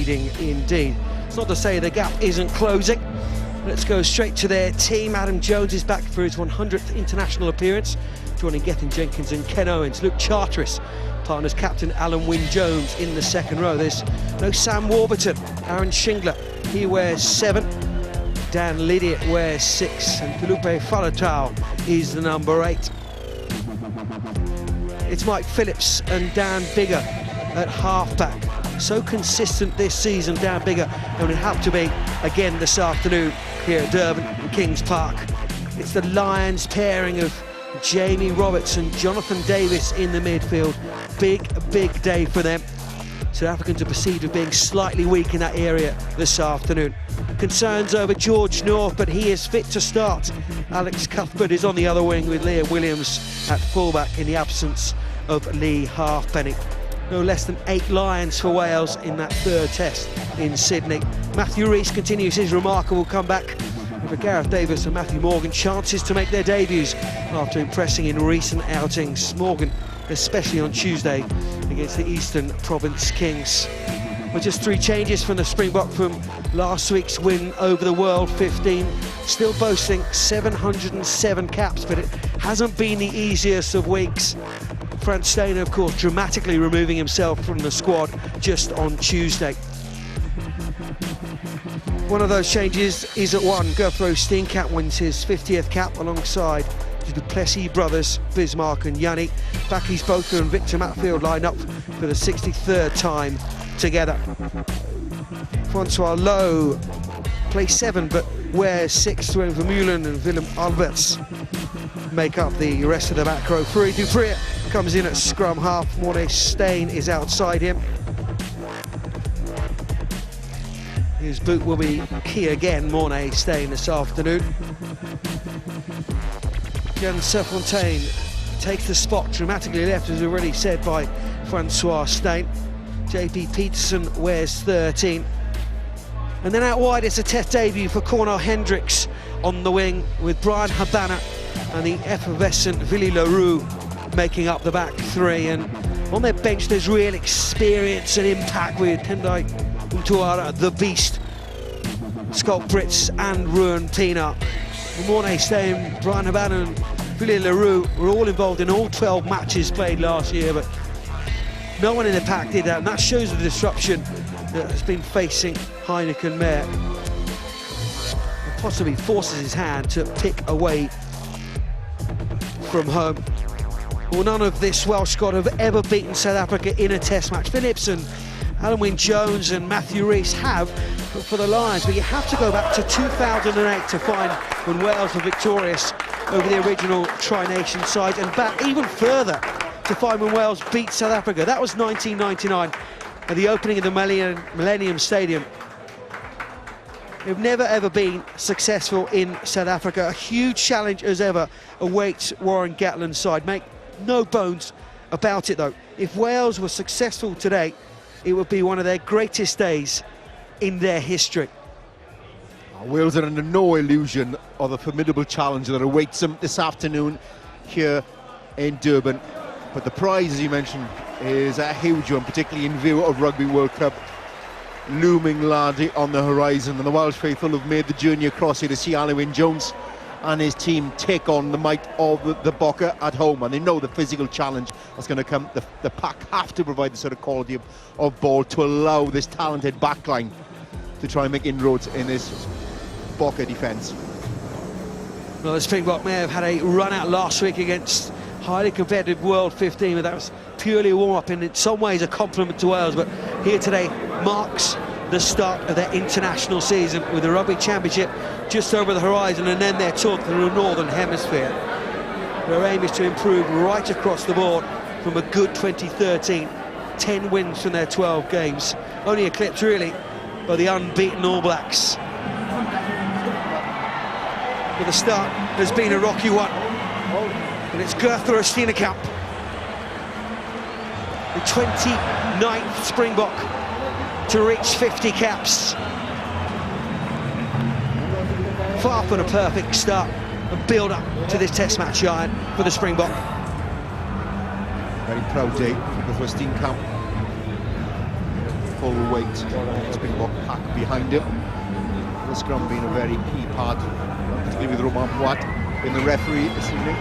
leading indeed. It's not to say the gap isn't closing. Let's go straight to their team. Adam Jones is back for his 100th international appearance, joining Gethin Jenkins and Ken Owens. Luke Charteris partners captain Alan Wynne-Jones in the second row. There's no Sam Warburton. Aaron Shingler, he wears 7. Dan Lydiot wears 6, and Felipe Falatau is the number 8. It's Mike Phillips and Dan Bigger at halfback. So consistent this season, Dan Bigger, and it had to be again this afternoon here at Durban and Kings Park. It's the Lions pairing of Jamie Roberts and Jonathan Davis in the midfield. Big day for them. South Africans are perceived as being slightly weak in that area this afternoon. Concerns over George North, but he is fit to start. Alex Cuthbert is on the other wing with Liam Williams at fullback in the absence of Lee Halfpenny. No less than 8 Lions for Wales in that third test in Sydney. Matthew Rees continues his remarkable comeback. And for Gareth Davis and Matthew Morgan, chances to make their debuts after impressing in recent outings. Morgan, especially on Tuesday against the Eastern Province Kings. With just 3 changes from the Springbok from last week's win over the World 15, still boasting 707 caps, but it hasn't been the easiest of weeks. Frans Steyn, of course, dramatically removing himself from the squad just on Tuesday. One of those changes is at 1. Guthrie Steenkamp wins his 50th cap alongside the du Plessis brothers, Bismarck and Yanni. Bakkies Botha and Victor Matfield line up for the 63rd time together. Francois Lowe plays 7 but wears 6. Sven Vermeulen and Willem Alberts make up the rest of the back row. Fourie du Preez comes in at scrum half. Morné Steyn is outside him. His boot will be key again, Morné Steyn, this afternoon. Jan Serfontaine takes the spot, dramatically left, as already said by Francois Steyn. JP Peterson wears 13. And then out wide, it's a test debut for Cornel Hendricks on the wing, with Brian Habana and the effervescent Willie Leroux making up the back 3. And on their bench, there's real experience and impact with Tendai Mtuara, the Beast, Scott Brits and Ruan Pienaar. Morné Steyn, Brian Habana and Willie Leroux were all involved in all 12 matches played last year, but no one in the pack did that, and that shows the disruption that has been facing Heineken Mayer. And possibly forces his hand to pick away from home. Well, none of this Welsh squad have ever beaten South Africa in a test match. Phillips and Alan Wynne-Jones and Matthew Rees have for the Lions, but you have to go back to 2008 to find when Wales were victorious over the original Tri-Nation side, and back even further to find when Wales beat South Africa. That was 1999 at the opening of the Millennium Stadium. They've never ever been successful in South Africa. A huge challenge as ever awaits Warren Gatland's side. Make no bones about it though. If Wales were successful today, it would be one of their greatest days in their history. Wales are under no illusion of the formidable challenge that awaits them this afternoon here in Durban. But the prize, as you mentioned, is a huge one, particularly in view of Rugby World Cup looming largely on the horizon. And the Welsh faithful have made the journey across here to see Alan Wynne-Jones and his team take on the might of the Bokke at home, and they know the physical challenge that's going to come. The pack have to provide the sort of quality of ball to allow this talented backline to try and make inroads in this Bokke defence. Well, the Springbok may have had a run out last week against highly competitive World 15, but that was purely a warm-up, and in some ways a compliment to Wales. But here today marks the start of their international season, with the Rugby Championship just over the horizon, and then their tour to the Northern Hemisphere. Their aim is to improve right across the board from a good 2013, 10 wins from their 12 games, only eclipsed really by the unbeaten All Blacks. But the start has been a rocky one, and it's Guthrie Steenkamp, the 29th Springbok to reach 50 caps. Far from a perfect start and build up to this test match, Iron, for the Springbok. Very proud day for Steenkamp. full weight Springbok pack behind him. The scrum being a very key part, particularly with Romain Poit in the referee this evening.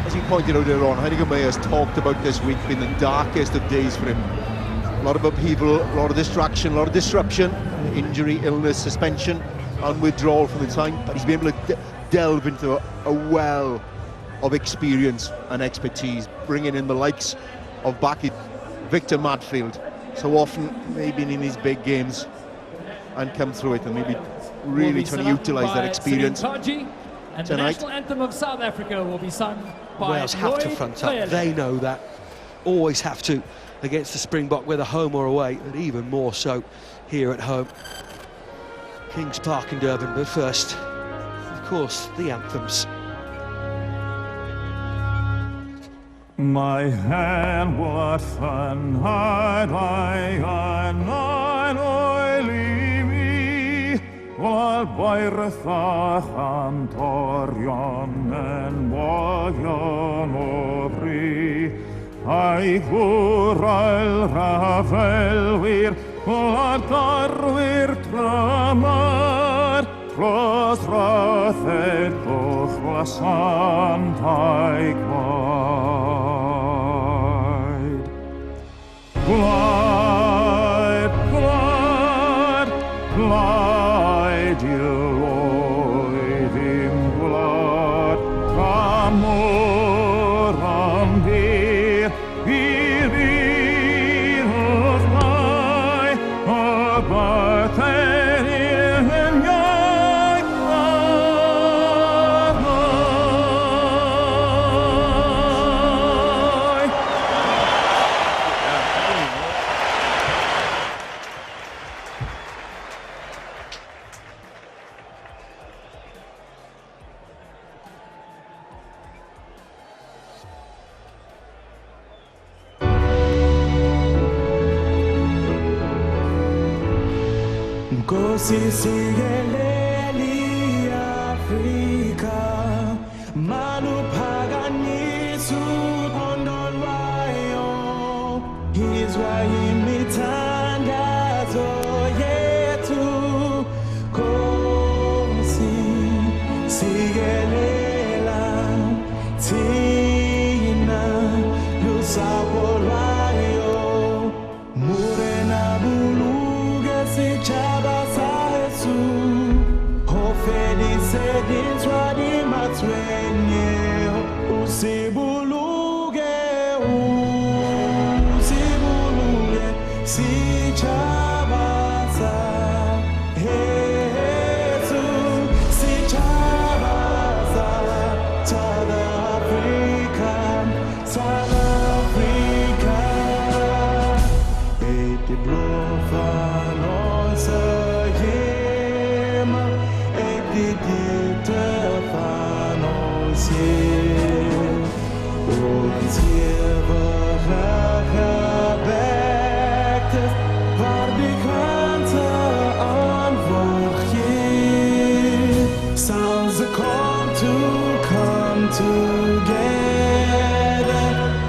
As he pointed out earlier on, Heidegger has talked about this week being the darkest of days for him. A lot of upheaval, a lot of distraction, a lot of disruption, injury, illness, suspension, and withdrawal from the time. But he's been able to delve into a well of experience and expertise, bringing in the likes of Baki, Victor Matfield, so often maybe in these big games, and come through it and maybe really trying to utilise that experience. And the national anthem of South Africa will be sung by Wales have to front up. They know that. Always have to against the Springbok, whether home or away, and even more so here at home. Kings Park in Durban, but first, of course, the anthems. My hand was van Wal bairthach antorion en boion obri Ai gwrael rafelwyr Gwadarwyr tramar Tros rathed goch lasantau gwaed Gwaed, gwaed, gwaed I'll oed im gwlad Tramor am byr byr wrth mai O bathen yn iaith Nkosi sikeleli Afrika maluphakanyiswa uphondo lwayo izwa imithandazo yethu Nkosi sikelela thina lusapho lwayo murena buluke sitshaba Sedinzwa di matwenye usibuluke sichabasa Yesu sichabasa South Africa Eti blofano sayema Uns hier verwerkt war die ganze Antwort hier. Sounds a call to come together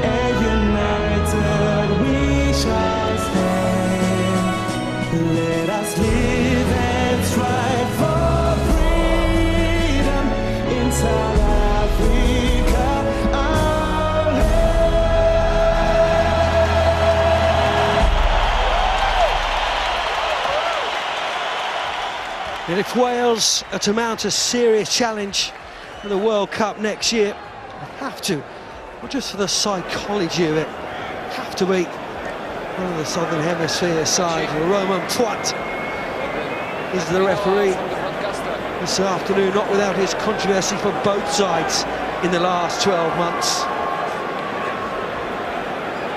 and united we shall stand. Let us live and strive for freedom in South Africa. And if Wales are to mount a serious challenge for the World Cup next year, they have to, not just for the psychology of it, have to beat one of the Southern Hemisphere sides. Romain Poit is the referee this afternoon, not without his controversy for both sides in the last 12 months.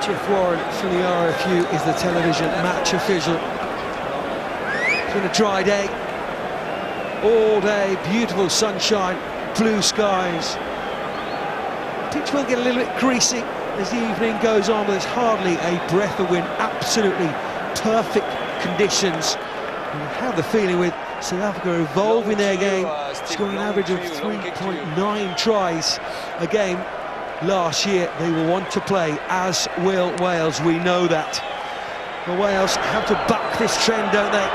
Jeff Warren from the RFU is the television match official. It's been a dry day. All day, beautiful sunshine, blue skies. Pitch will get a little bit greasy as the evening goes on, but there's hardly a breath of wind. Absolutely perfect conditions. And I have the feeling with South Africa are evolving their game, scoring an average of 3.9 tries a game. Last year they will want to play, as will Wales, we know that. The Wales have to buck this trend, don't they?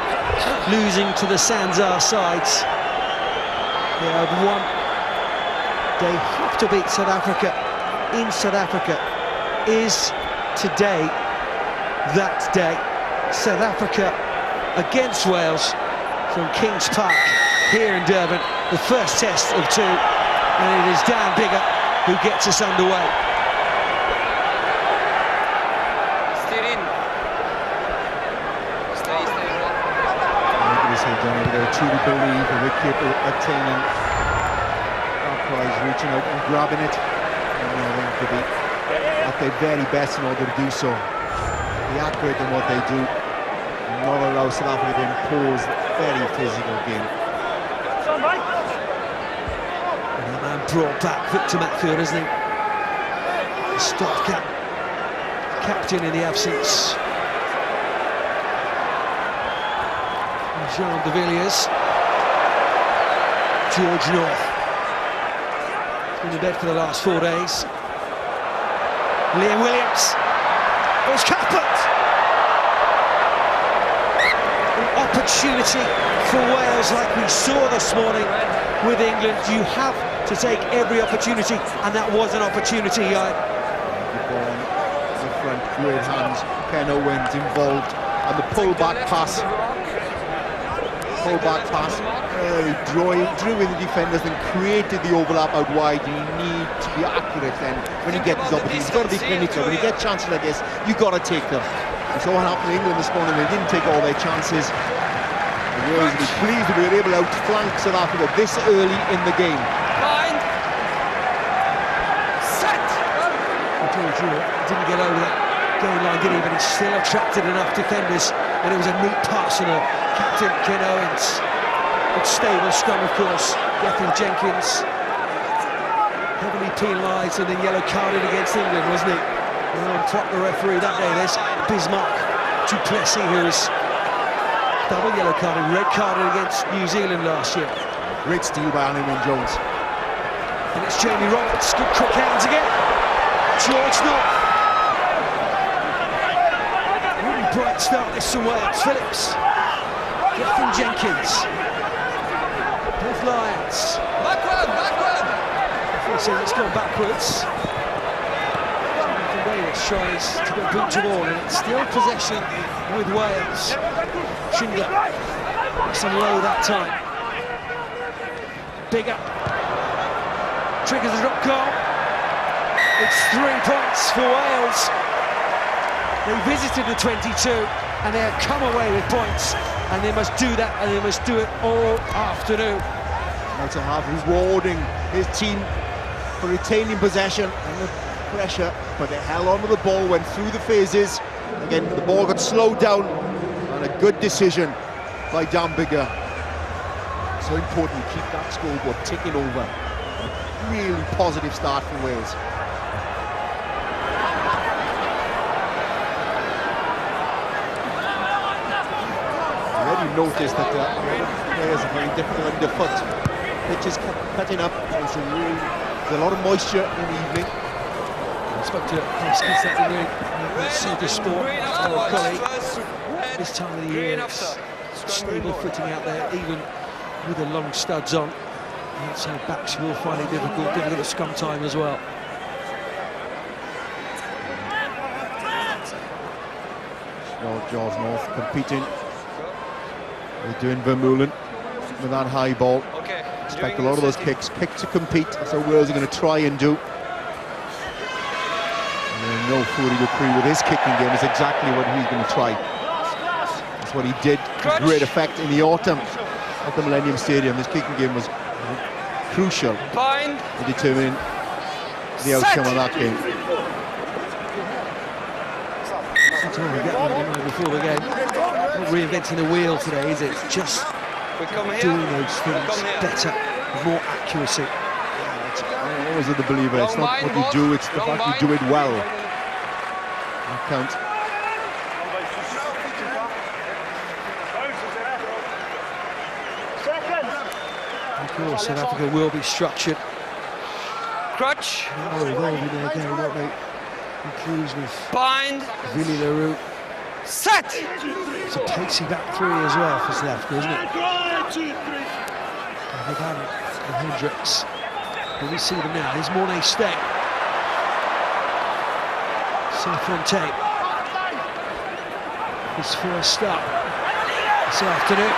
Losing to the Sanzar sides. They have won. They have to beat South Africa in South Africa. Is today that day? South Africa against Wales from Kings Park here in Durban. The first test of two, and it is Dan Biggar who gets us underway. They truly believe that we're capable of attaining our prize, reaching out and grabbing it, and they have to be at their very best in order to do so. Be accurate in what they do, and not allow South Africa to impose a very physical game. And that man brought back Victor Matfield, isn't he? The stopgap captain in the absence. Jean de Villiers. George North. He's been in bed for the last 4 days. Liam Williams. It was Cuthbert. An opportunity for Wales, like we saw this morning with England. You have to take every opportunity, and that was an opportunity. The ball in the front, great hands. Ken Owens involved, and the pull-back pass. Pull-back pass, drew in the defenders and created the overlap out wide. You need to be accurate then when you get these opportunities. You've got to be clinical. When you get chances like this, you've got to take them. We saw what happened to England this morning. They didn't take all their chances. The Wales will be pleased that we were able to outflank South Africa this early in the game. Line. Set. Didn't get over that goal line, did he? But he still attracted enough defenders, and it was a neat pass and a captain Ken Owens. Good stable scrum, of course. Gethin Jenkins heavily penalised and then yellow carded against England, wasn't he? And top the referee that day. There's Bismarck Duplessis, who was double yellow carded, red carded against New Zealand last year. Great steal by Alan Jones. And it's Jamie Roberts. Good quick hands again. George North. Really bright start this from Wales. Phillips. Gethin Jenkins. Both Lions. Backward. So it's gone backwards. Davis tries to get boot to ball, and it's still possession with Wales. Schindler nice and low that time. Biggar triggers the drop goal. It's 3 points for Wales. They visited the 22 and they have come away with points, and they must do that, and they must do it all afternoon. Now to have rewarding his team for retaining possession and the pressure, but they held on to the ball, went through the phases. Again, the ball got slowed down, and a good decision by Dan Biggar. So important to keep that scoreboard ticking over. A really positive start for Wales. Already noticed that the players are very difficult underfoot. Pitch is cutting up. There's a lot of moisture in the evening. I spoke to Hopkins that evening at Super Sport, our colleague. This time of the year, it's stable footing out there, even with the long studs on. And so backs will find it difficult at scrum time as well. George North competing. They're doing Vermeulen with that high ball. Expect a lot of those kicks to compete. That's what Wales are going to try and do. And no Forde Dupree with his kicking game is exactly what he's going to try. That's what he did with great effect in the autumn at the Millennium Stadium. His kicking game was crucial in determining the outcome of that game. Before the game, not reinventing the wheel today, is it? It's just doing those things better, with more accuracy. I'm always a believer. It's not what you do; it's the fact you do it well. That counts. Of course, South Africa will be structured. Crutch. Now evolving their game, won't they? Inclusion of Bind. Willie Leroux. Set. It's a pacey back three as well for South Africa, isn't it? Havana and Hendricks. Will we see them now? Here's Mornay Steyn. Forde. His first start this afternoon.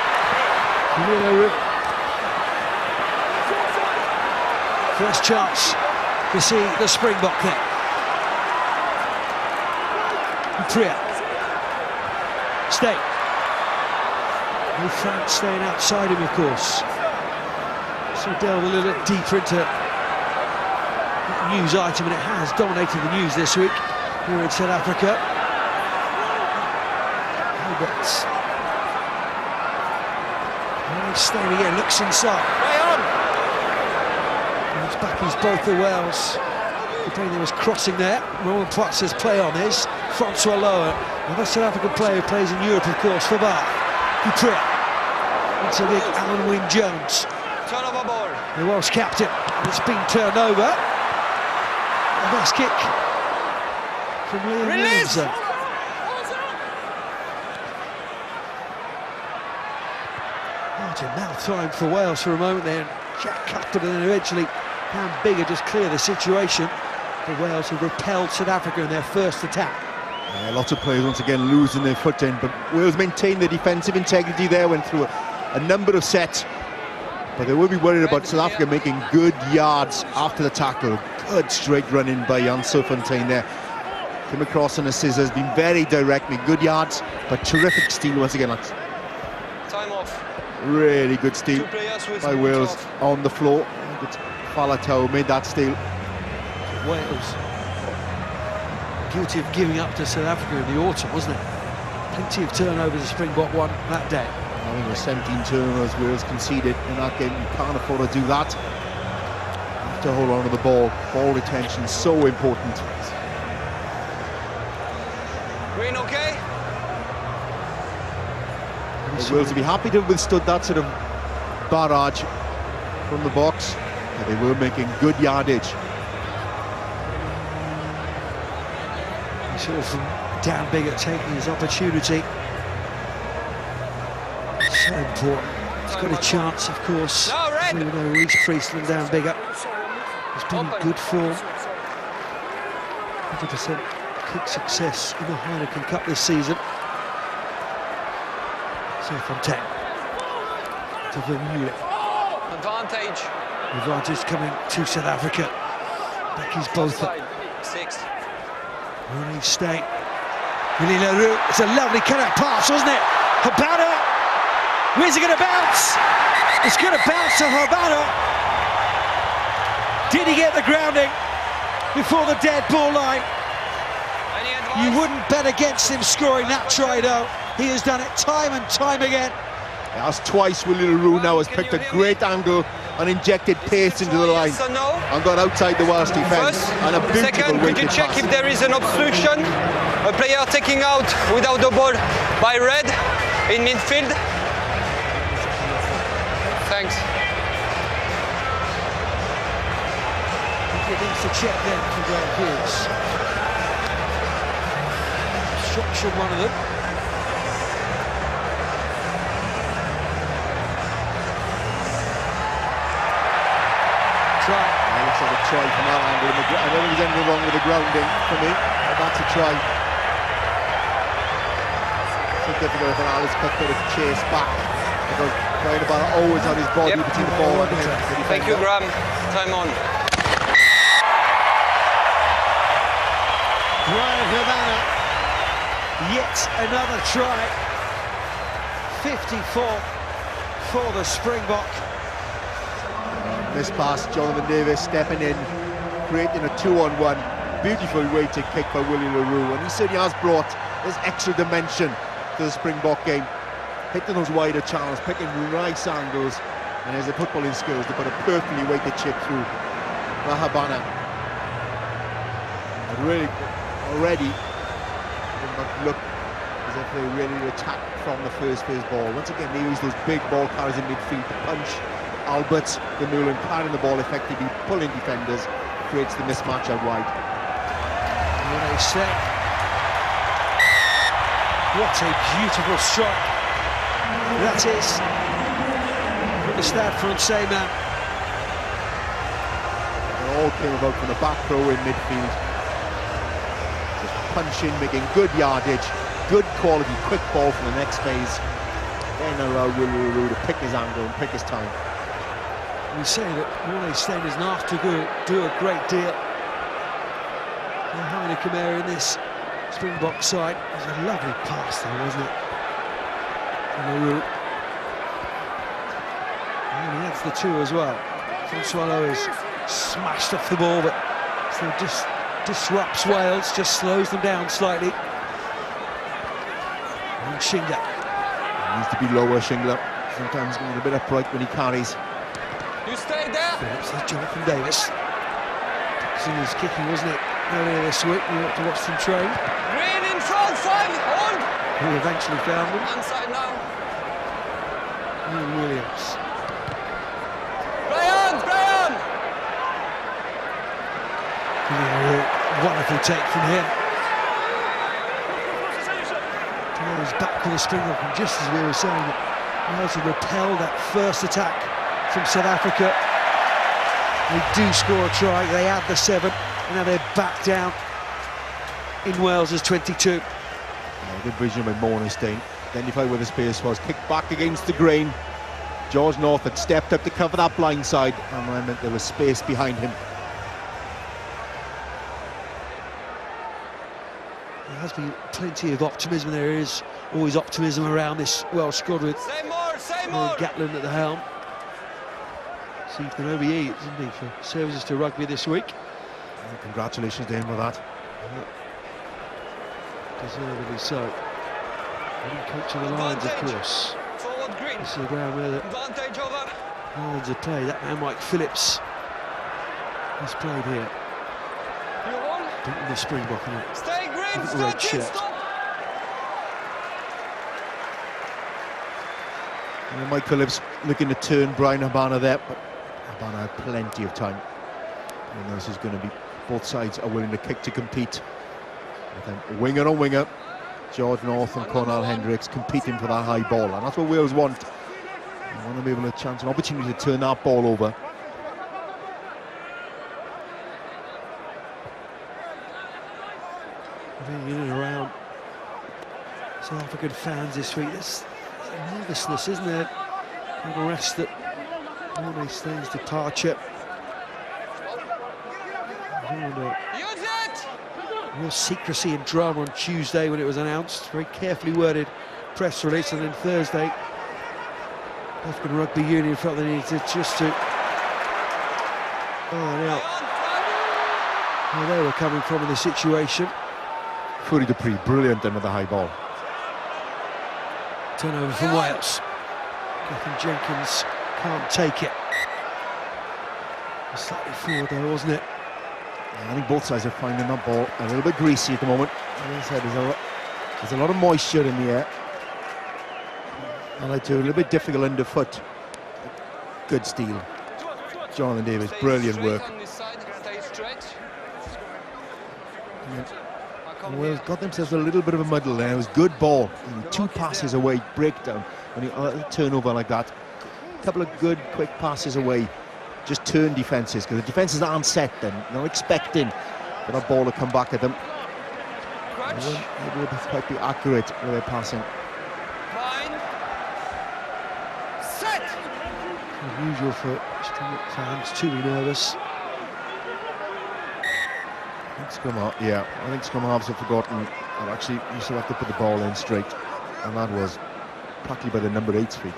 Willie Leroux. First chance to see the Springbok there. Priya. Steyn. No France staying outside him, of course. So delve a little bit deeper into that news item, and it has dominated the news this week here in South Africa. Steyn again, looks inside. Play on. His back is both the Wales. There was crossing there. Rowan Pratt says play on is Francois Lower. Another South African player who plays in Europe, of course, for Bath. Priya. It's a big Alan Wynne-Jones. Turnover ball. The Welsh captain. It's been turned over. A nice kick from William Release! Williamson. Mouth time for Wales for a moment there. Jack Cuthbert, and then eventually Cam Bigger just clear the situation. The Wales have repelled South Africa in their first attack. Yeah, lots of players once again losing their footing, but Wales maintained their defensive integrity there, went through a number of sets, but they will be worried about South Africa making good yards after the tackle. Good straight run in by Jan Serfontein there. Came across on the scissors, been very direct, made good yards, but terrific steal once again. Time off. Really good steal 2 players with by boots Wales off. on the floor. Falatau made that steal. Wales guilty of giving up to South Africa in the autumn, wasn't it? Plenty of turnovers, the Springbok won that day. I think it was 17 turnovers Wales conceded in that game. You can't afford to do that. You have to hold on to the ball. Ball retention is so important. Green, okay? Wales will be happy to have withstood that sort of barrage from the box, but they were making good yardage. You saw from Dan Bigger taking his opportunity. So important. He's got a chance, of course. No, red. We know Reece Priestland, Dan Bigger. He's been in good form. 100% kick success in the Heineken Cup this season. Serfontein to Vermeulen. Advantage. Advantage coming to South Africa. Becky's both up. 6. Mornay Steyn. Willie Leroux. It's a lovely cut-out pass, wasn't it? Habana. Where's it going to bounce? It's going to bounce to Habana. Did he get the grounding before the dead ball line? Any advice? You wouldn't bet against him scoring that try, though. He has done it time and time again. That's twice Willie Leroux now has picked a great angle and injected pace into the line. Yes or no? And got outside the Welsh defence. First. And a beautiful Second, could you weighted check pass. if there is an obstruction? A player taking out without the ball by red in midfield. Thanks. He needs to check then for Graham Hughes. Obstruction, one of them. Try. Looks like a try from that angle. I don't think there's anything wrong with the grounding for me, but that's a try. So difficult for Alice Cuthbert to chase back because Brian Habana always on his body between the ball and him. Thank you, Graham. Time on. Brian Habana, yet another try. 54 for the Springbok. This pass, Jonathan Davis stepping in, creating a 2-on-1. Beautiful weighted kick by Willie Leroux, and he certainly has brought this extra dimension to the Springbok game. Hitting those wider channels, picking nice angles, and has the footballing skills to put a perfectly weighted chip through Habana. And really, already, it look as if they're ready to attack from the first phase ball. Once again, they use those big ball carriers in midfield to punch Albert Vermeulen carrying the ball effectively, pulling defenders, creates the mismatch out wide. What a set. What a beautiful strike. That is the Stade Francais man. It all came about from the back row in midfield. Just punching, making good yardage, good quality, quick ball for the next phase. Then allowed Will to pick his angle and pick his time. We say that Mornay Stein doesn't have to do a great deal. And Heine Kamara in this Springbok side. It was a lovely pass there, wasn't it? And he adds the two as well. Francois is smashed off the ball, but still just disrupts Wales, just slows them down slightly. And Shingler. He needs to be lower, Shingler. Sometimes going a bit upright when he carries. You stay there. Phillips, there's Jonathan Davis. Dixon was kicking, wasn't it, earlier this week? We ought to watch them train. Green in front, side, hold. Who eventually found them. Inside now. Ian Williams. Brian! Wonderful take from him. He's back with a Springbok, and just as we were saying, Wales have repelled that first attack from South Africa. They do score a try, they add the 7, and now they're back down in Wales' 22. Good vision by Mornay Stein. Identified where the space was, kicked back against the grain. George North had stepped up to cover that blind side, and I meant there was space behind him. There has been plenty of optimism. There is always optimism around this Welsh squad with Say more. Gatland at the helm. Stephen OBE, isn't he, for services to rugby this week. And congratulations to him for that. Deservedly so. And coach of the Lions, of course. Forward Green. This is the ground where the Advantage over. Lions have played. That man, Mike Phillips, has played here. You on? Beating the Springbok in it. Stay Green. With the red shirt. Stop. And Mike Phillips looking to turn Brian Habana there, but Habana had plenty of time. And this is going to be, both sides are willing to kick to compete. I think winger on winger, George North and Cornel Hendricks competing for that high ball, and that's what Wales want. They want to be able to chance an opportunity to turn that ball over. I think in and around South African fans this week, there's nervousness, isn't there? And the rest that Mornay Stein's departure. Use it. Real secrecy and drama on Tuesday when it was announced. Very carefully worded press release, and then Thursday, African Rugby Union felt they needed just to. Now they were coming from in the situation. Forde Dupree, brilliant then with the high ball. Turnover from Wales. Gethin Jenkins can't take it. Slightly forward though, wasn't it? I think both sides are finding that ball a little bit greasy at the moment. As I said, there's a lot of moisture in the air. And I do a little bit difficult underfoot. Good steal. Jonathan Davis, brilliant work. And Wales got themselves a little bit of a muddle there. It was good ball. And 2 passes away, breakdown. When you turnover like that, a couple of good quick passes away. Just turn defences, because the defences aren't set then. They're not expecting for that ball to come back at them. They will quite be accurate with their passing. Fine. Set. Unusual for Springbok fans to be nervous. I think scrum halves have forgotten that actually you still have to put the ball in straight, and that was practically by the number 8's feet.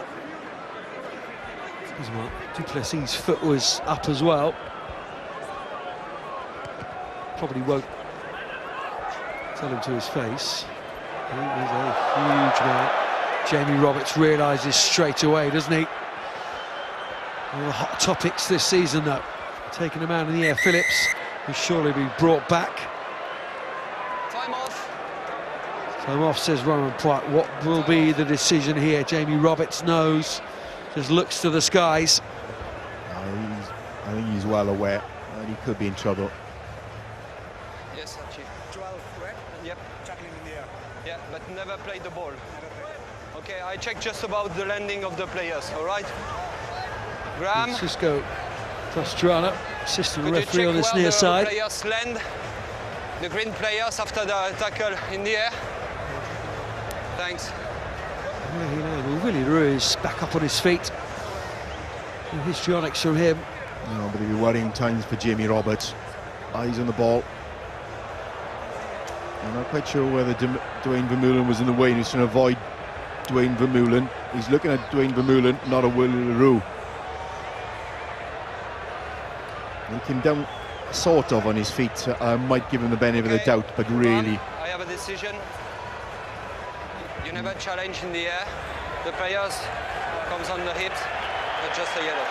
Duplessis' foot was up as well. Probably won't tell him to his face. He is a huge man. Jamie Roberts realises straight away, doesn't he? One of the hot topics this season, though. Taking a man in the air, Phillips, will surely be brought back. Time off. Time off, says Roman Pratt. What will be the decision here? Jamie Roberts knows. Just looks to the skies. I think he's well aware that he could be in trouble. Yes, Chief. 12, correct? Yep. Tackling in the air. Yeah, but never play the ball. Okay, I check just about the landing of the players, all right? Graham, Cisco Pastrana, assistant could you referee check on this where near the side. players land? The green players after the tackle in the air. Thanks. Yeah, you know, Willie Leroux is back up on his feet. And histrionics from him. No, but it'll be worrying times for Jamie Roberts. Eyes on the ball. I'm not quite sure whether Dwayne Vermeulen was in the way and he's trying to avoid Dwayne Vermeulen. He's looking at Dwayne Vermeulen, not a Willie Leroux. He came down sort of on his feet. I might give him the benefit of the doubt, but really... I have a decision. You never challenge in the air. The players comes on the hips, but just a yellow.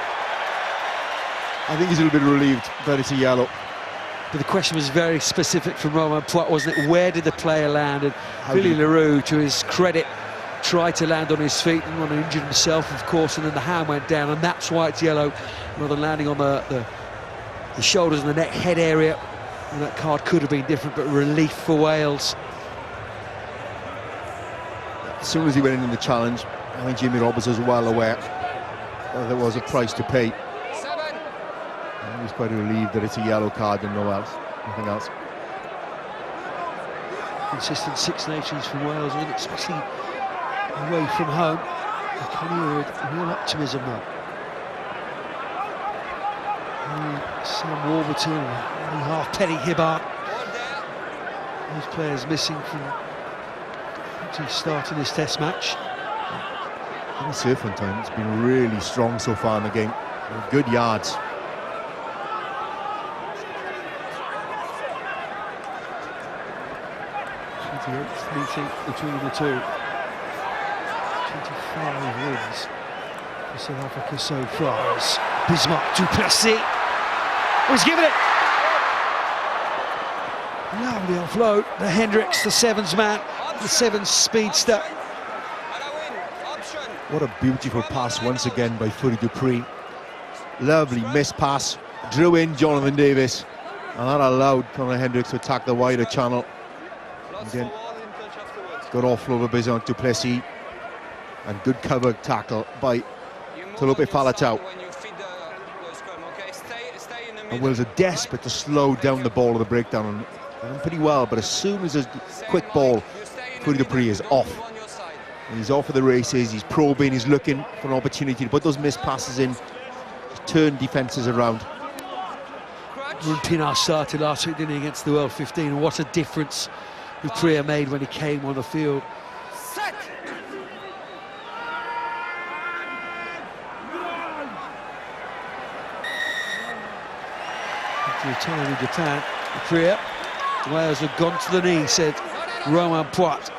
I think he's a little bit relieved that it's a yellow. But the question was very specific from Romain Poit, wasn't it? Where did the player land? And Willie Leroux, to his credit, tried to land on his feet and injured himself, of course, and then the hand went down, and that's why it's yellow, rather than landing on the shoulders and the neck head area. And that card could have been different, but relief for Wales. As soon as he went in the challenge, I think Jamie Roberts was well aware that there was a price to pay. And he was quite relieved that it's a yellow card and nothing else. Consistent Six Nations from Wales, and especially away from home. I can hear real optimism now. Sam Warburton, Halfpenny Hibbard. Those players missing from starting this test match. And the surfing time, it's been really strong so far in the game. Good yards. Meeting between the two. 25 wins for South Africa so far as Bismarck du Plessis was given it. Lovely offload. The Hendricks, the sevens man, the sevens speedster. What a beautiful pass once again by Forde Dupree. Lovely missed pass. Drew in Jonathan Davis. And that allowed Conor Hendricks to attack the wider channel. Again, good offload of Bismarck du Plessis. And good cover tackle by Tolope Faletau. And Wales are desperate to slow down the ball of the breakdown. And pretty well, but as soon as a quick ball, Forde Dupree is off. And he's off of the races, he's probing, he's looking for an opportunity to put those missed passes in, turn defences around. Pinar started last week, didn't he, against the World 15, and what a difference Dupree made when he came on the field. Set. Retiring in Japan, Dupree. Wales have gone to the knee, said Romain Poit.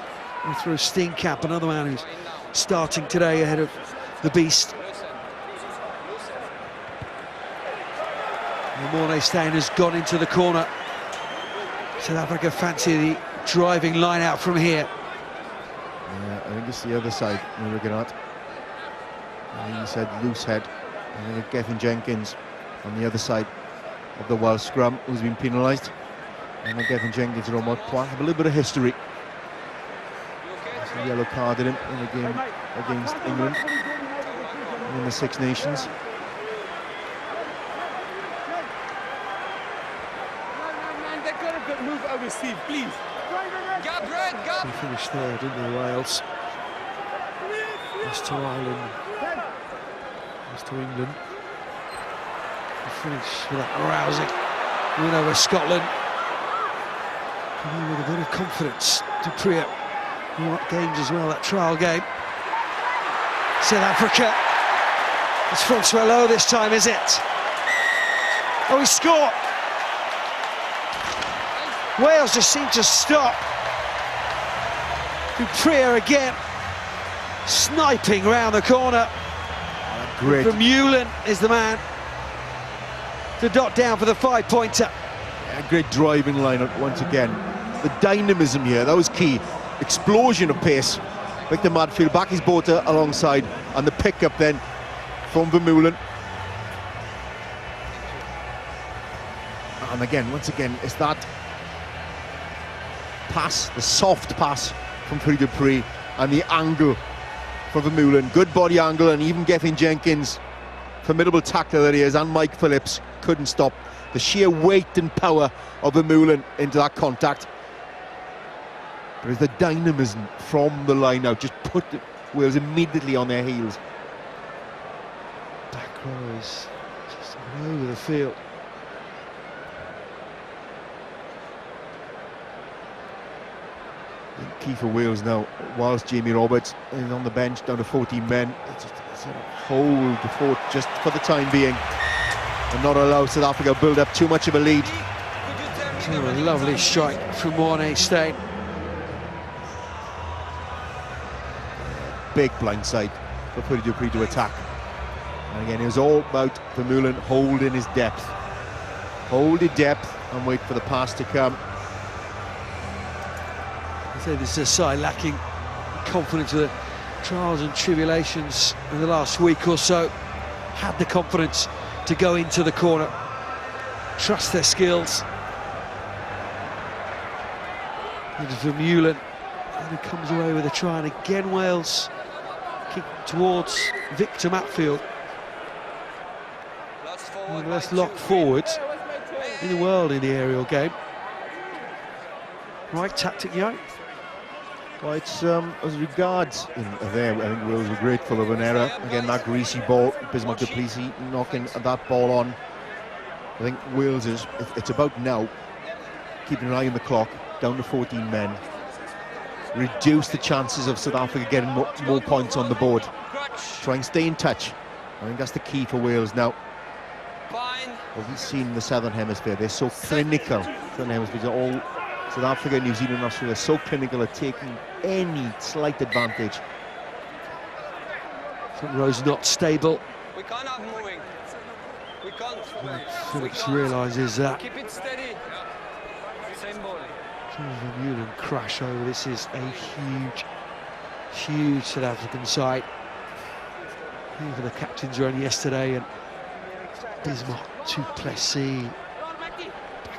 And through Steenkamp, another man who's starting today ahead of the beast. Mornay Steyn has gone into the corner. South Africa fancy the driving line out from here. Yeah, I think it's the other side we're looking at. I think he said loose head. I think Gethin Jenkins on the other side of the Welsh scrum who's been penalised. And Gethin Jenkins and Romain Poit have a little bit of history. There's a yellow card in him in the game against England in the Six Nations. Move over, Steve, please. Gap, red, gap. They finished third, didn't they, Wales? Lost to Ireland. Lost to England. They finished with that rousing win over Scotland. And with a bit of confidence, Dupree in what games as well, that trial game. South Africa. It's Francois Lowe this time, is it? Oh, he scored! Wales just seem to stop. Dupree again, sniping round the corner. Great. Vermeulen is the man to dot down for the 5-pointer. Yeah, great driving lineup once again. The dynamism here, that was key. Explosion of pace. Victor Madfield back his Botha alongside, and the pickup then from Vermeulen. And again, once again, it's that pass, the soft pass from Forde and the angle from Vermeulen. Good body angle, and even Gethin Jenkins, formidable tackler that he is, and Mike Phillips couldn't stop the sheer weight and power of Vermeulen into that contact. But it's the dynamism from the line out just put Wales immediately on their heels. Back row is just all over the field. Key for Wales now, whilst Jamie Roberts is on the bench down to 14 men, it's just sort of hold the fort just for the time being and not allow South Africa build up too much of a lead. Oh, a lovely strike from Warne Steyn. Big blindside for Forde to attack. And again, it was all about Vermeulen holding his depth. Hold your depth and wait for the pass to come. I say this is a side lacking confidence with the trials and tribulations in the last week or so. Had the confidence to go into the corner, trust their skills. And Vermeulen, and he comes away with a try, and again Wales kick towards Victor Matfield. One of the best locked forwards in the world in the aerial game. Right tactic, Young. Well, it's as regards there, I think Wales were grateful of an error. Again, that greasy ball, Bismarck du Plessis knocking that ball on. I think Wales it's about now keeping an eye on the clock, down to 14 men. Reduce the chances of South Africa getting more points on the board. Try and stay in touch. I think that's the key for Wales now. What we've seen in the Southern Hemisphere, they're so clinical. Southern Hemisphere, all South Africa, New Zealand, and Australia, so clinical at taking any slight advantage. Front row's not stable. We can't have moving. We can't. Phillips realises that. Keep it steady. Same ball. Vermeulen crash over. This is a huge South African side. Even the captains were on yesterday, and Bismarck, du Plessis,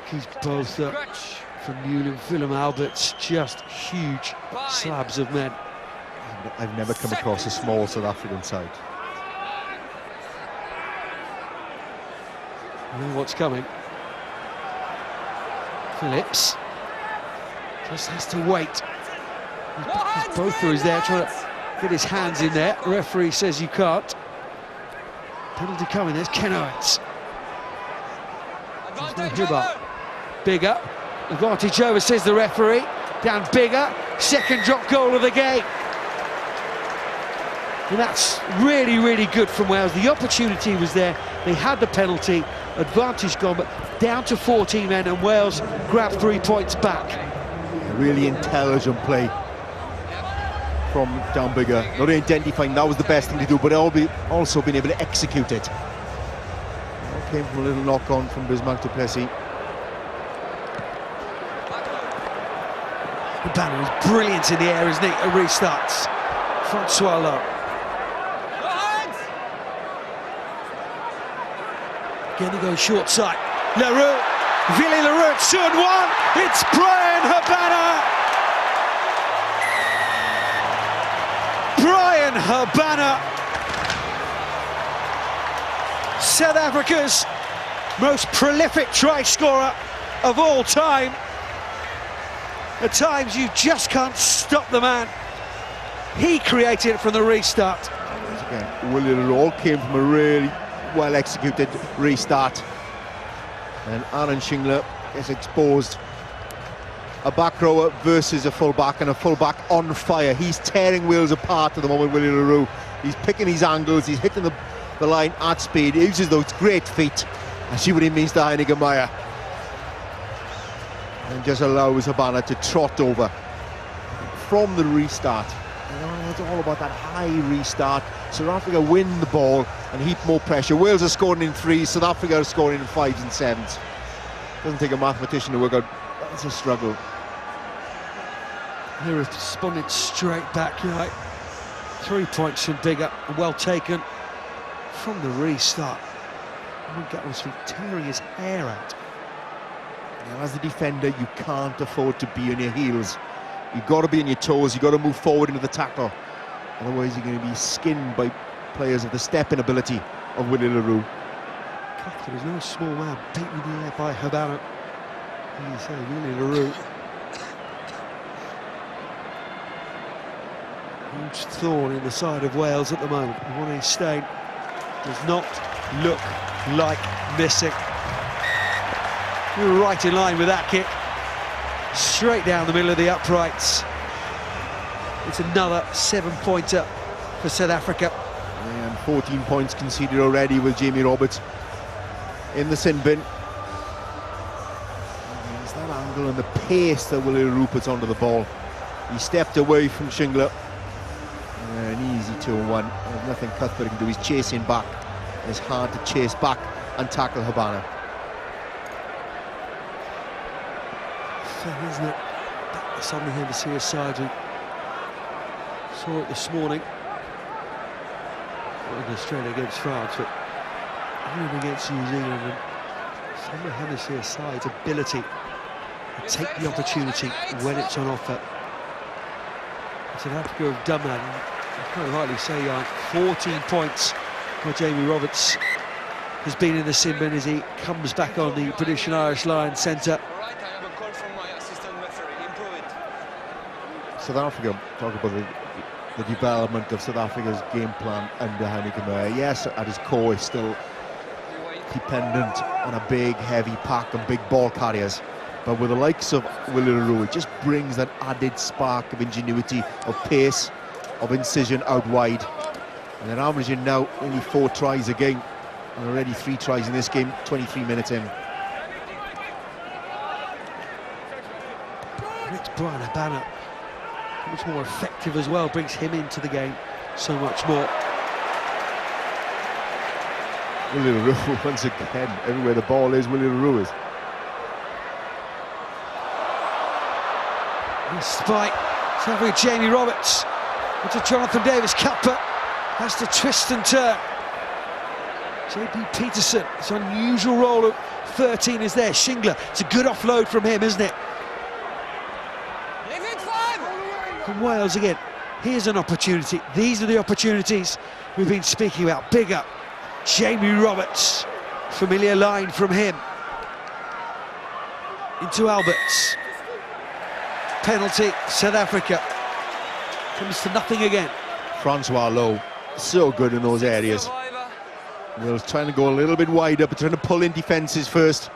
Bakkies both up. Vermeulen, Willem Alberts, just huge slabs of men. I've never come across a small South African side. I know what's coming. Phillips just has to wait. He's both through, he's there trying to get his hands in there. The referee says you can't. Penalty coming, there's Ken Owens. There's no Hibbert. Bigger. Advantage over, says the referee. Down Bigger. Second drop goal of the game. And that's really good from Wales. The opportunity was there. They had the penalty. Advantage gone, but down to 14 men, and Wales grabbed 3 points back. Really intelligent play from Dan Bigger. Not identifying that was the best thing to do, but also being able to execute it. That came from a little knock on from Bismarck du Plessis. The banner is brilliant in the air, isn't it? It restarts. Francois Lowe. Again he goes short side. Leroux. Willy Leroux, it's 2-1. It's Brian Habana. Brian Habana. South Africa's most prolific try scorer of all time. At times you just can't stop the man. He created it from the restart. Again, Willy Leroux all came from a really well executed restart. And Aaron Schingler is exposed. A back rower versus a full-back, and a full-back on fire. He's tearing Wales apart at the moment, Willy Leroux. He's picking his angles, he's hitting the line at speed. He uses those great feet. And see what he means to Heineken Meyer. And just allows Habana to trot over from the restart. It's all about that high restart. South Africa win the ball and heap more pressure. Wales are scoring in 3s, South Africa are scoring in 5s and 7s. Doesn't take a mathematician to work out. That's a struggle. They responded straight back, you know. 3 points from Bigger, well taken from the restart. Gatwas tearing his hair out. Now, as a defender, you can't afford to be on your heels. You've got to be on your toes, you've got to move forward into the tackle. Otherwise, you're going to be skinned by players of the stepping ability of Willie LaRue. There was no small man beaten in the air by Habana. You say Willie LaRue. Huge thorn in the side of Wales at the moment. Forde Stein does not look like missing. Right in line with that kick. Straight down the middle of the uprights. It's another 7-pointer for South Africa. And 14 points conceded already with Jamie Roberts in the sin bin. There's that angle and the pace that Willie LaRue puts onto the ball. He stepped away from Shingler. An easy 2-1. There's nothing Cuthbert can do. He's chasing back. It's hard to chase back and tackle Habana. Fair, isn't it? Back to Southern Hemisphere side. Saw it this morning. Not in Australia against France, but even against New Zealand. And Southern Hemisphere side's ability to take the opportunity when it's on offer. South Africa have done that. And quite rightly say, 14 points for Jamie Roberts has been in the sin bin as he comes back on the British and Irish Lions centre. South Africa, talk about the development of South Africa's game plan under Heineken. Yes, at his core, he's still dependent on a big, heavy pack and big ball carriers. But with the likes of Willie LaRue, it just brings that added spark of ingenuity, of pace, of incision out wide. And they're averaging now only 4 tries a game, and already 3 tries in this game, 23 minutes in. It's Brian Habana, much more effective as well, brings him into the game so much more. Willie LaRue, once again, everywhere the ball is, Willie LaRue is. Despite having Jamie Roberts into Jonathan Davis, Cuthbert has to twist and turn. JP Peterson, his unusual role of 13 is there. Shingler, it's a good offload from him, isn't it? From Wales again, here's an opportunity. These are the opportunities we've been speaking about. Bigger, Jamie Roberts, familiar line from him. Into Alberts. Penalty, South Africa. Comes to nothing again. Francois Lowe, so good in those areas. Wales trying to go a little bit wider, but trying to pull in defences first.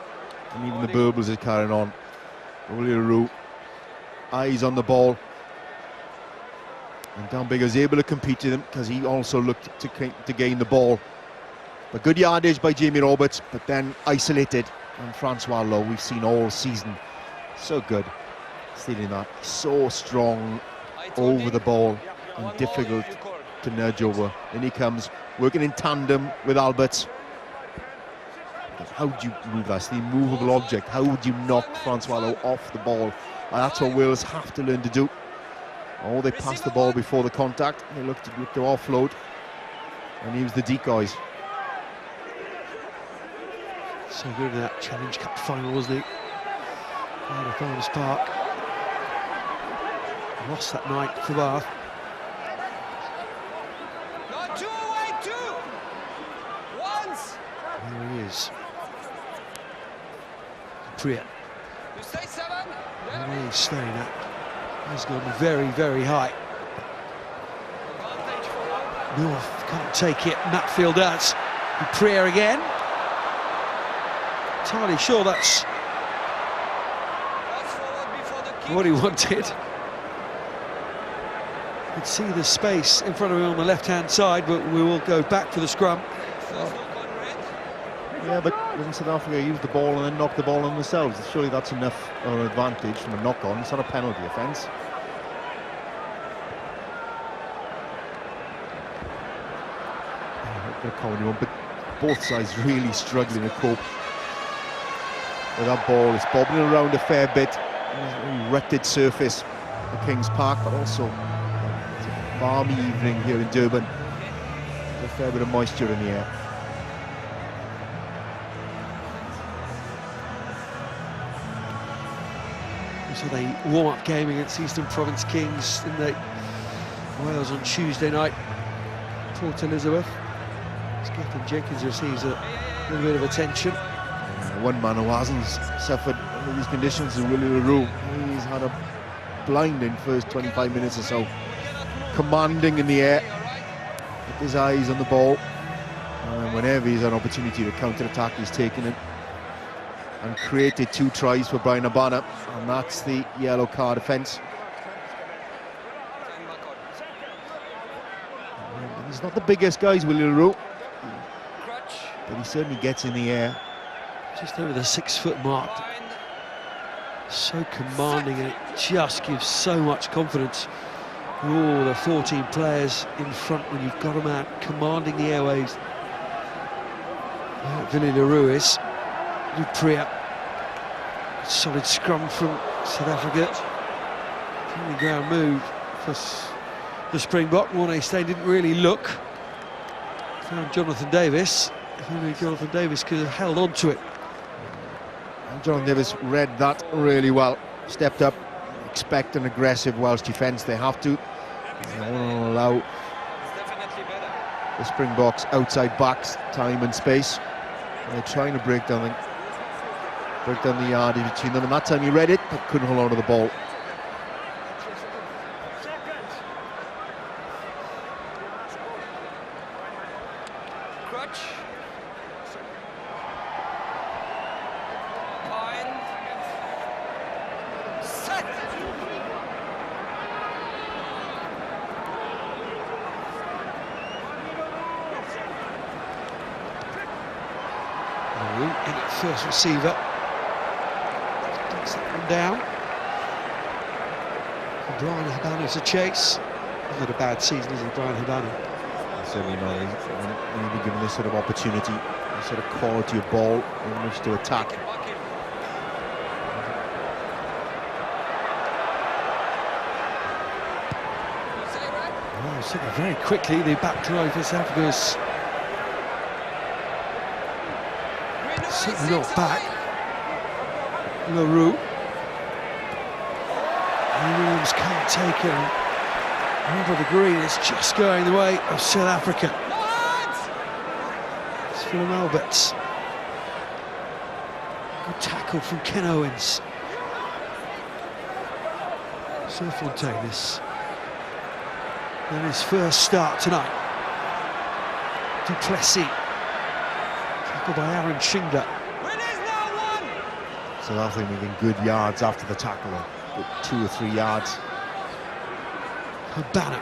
And even the Burbles is carrying on. Willie LaRue, eyes on the ball. And Downbigger is able to compete with him because he also looked to gain the ball. But good yardage by Jamie Roberts, but then isolated. And Francois Lowe, we've seen all season. So good. Stealing that. So strong over the ball and difficult to nudge over. In he comes, working in tandem with Alberts. How do you move that? It's the immovable object. How would you knock Francois Lowe off the ball? That's what Wales have to learn to do. Oh, they passed the ball before the contact. They looked to offload, and he was the decoys. So good in that Challenge Cup final, wasn't he? Out of Farmers Park. Lost that night for Bath. No, 2 away, 2. Once. There he is. Priya. You stay 7. And he's staying at. Has gone very, very high. North can't take it. Matfield does. Priya again. Entirely sure that's what he wanted. You could see the space in front of him on the left-hand side, but we will go back for the scrum. Yeah, but doesn't South Africa use the ball and then knock the ball on themselves? Surely that's enough of an advantage from a knock-on. It's not a penalty offence. But both sides really struggling to cope with that ball. It's bobbling around a fair bit. A rutted surface at Kings Park, but also it's a balmy evening here in Durban. There's a fair bit of moisture in the air. So they warm-up game against Eastern Province Kings in the Wales on Tuesday night. Port Elizabeth. Stephen Jenkins receives a little bit of attention. One man who hasn't suffered under these conditions is Willie LaRue. He's had a blinding first 25 minutes or so. Commanding in the air, with his eyes on the ball. And whenever he's an opportunity to counter-attack, he's taken it. And created 2 tries for Brian Abana, and that's the yellow card offence. He's not the biggest guy, Willie LaRue, but he certainly gets in the air. Just over the 6 foot mark. So commanding, and it just gives so much confidence to all the 14 players in front when you've got them out commanding the airwaves. Willie LaRue is. Dupria, solid scrum from South Africa. Only ground move for the Springbok. Mornay Steyn didn't really look. Found Jonathan Davis. If only Jonathan Davis could have held on to it. And Jonathan Davis read that really well. Stepped up, expect an aggressive Welsh defence. They have to. They don't want to allow the Springboks outside backs time and space. And they're trying to break down the yard in between them, and that time he read it but couldn't hold on to the ball. Crutch. Fine. Set. In at first receiver. Takes that one down. Brian Habana to chase. He's had a bad season, isn't he, Brian Habana? Certainly not. When you're given this sort of opportunity, this sort of quality of ball in which to attack. Oh, so very quickly the back drive for South Africa's certainly not back. LaRue. Williams can't take it. Over the green, it's just going the way of South Africa. It's Phil Alberts. Good tackle from Ken Owens. Serfontaine in his first start tonight. Duplessis. Tackled by Aaron Shingler. So I think making good yards after the tackle, good 2 or 3 yards. Habana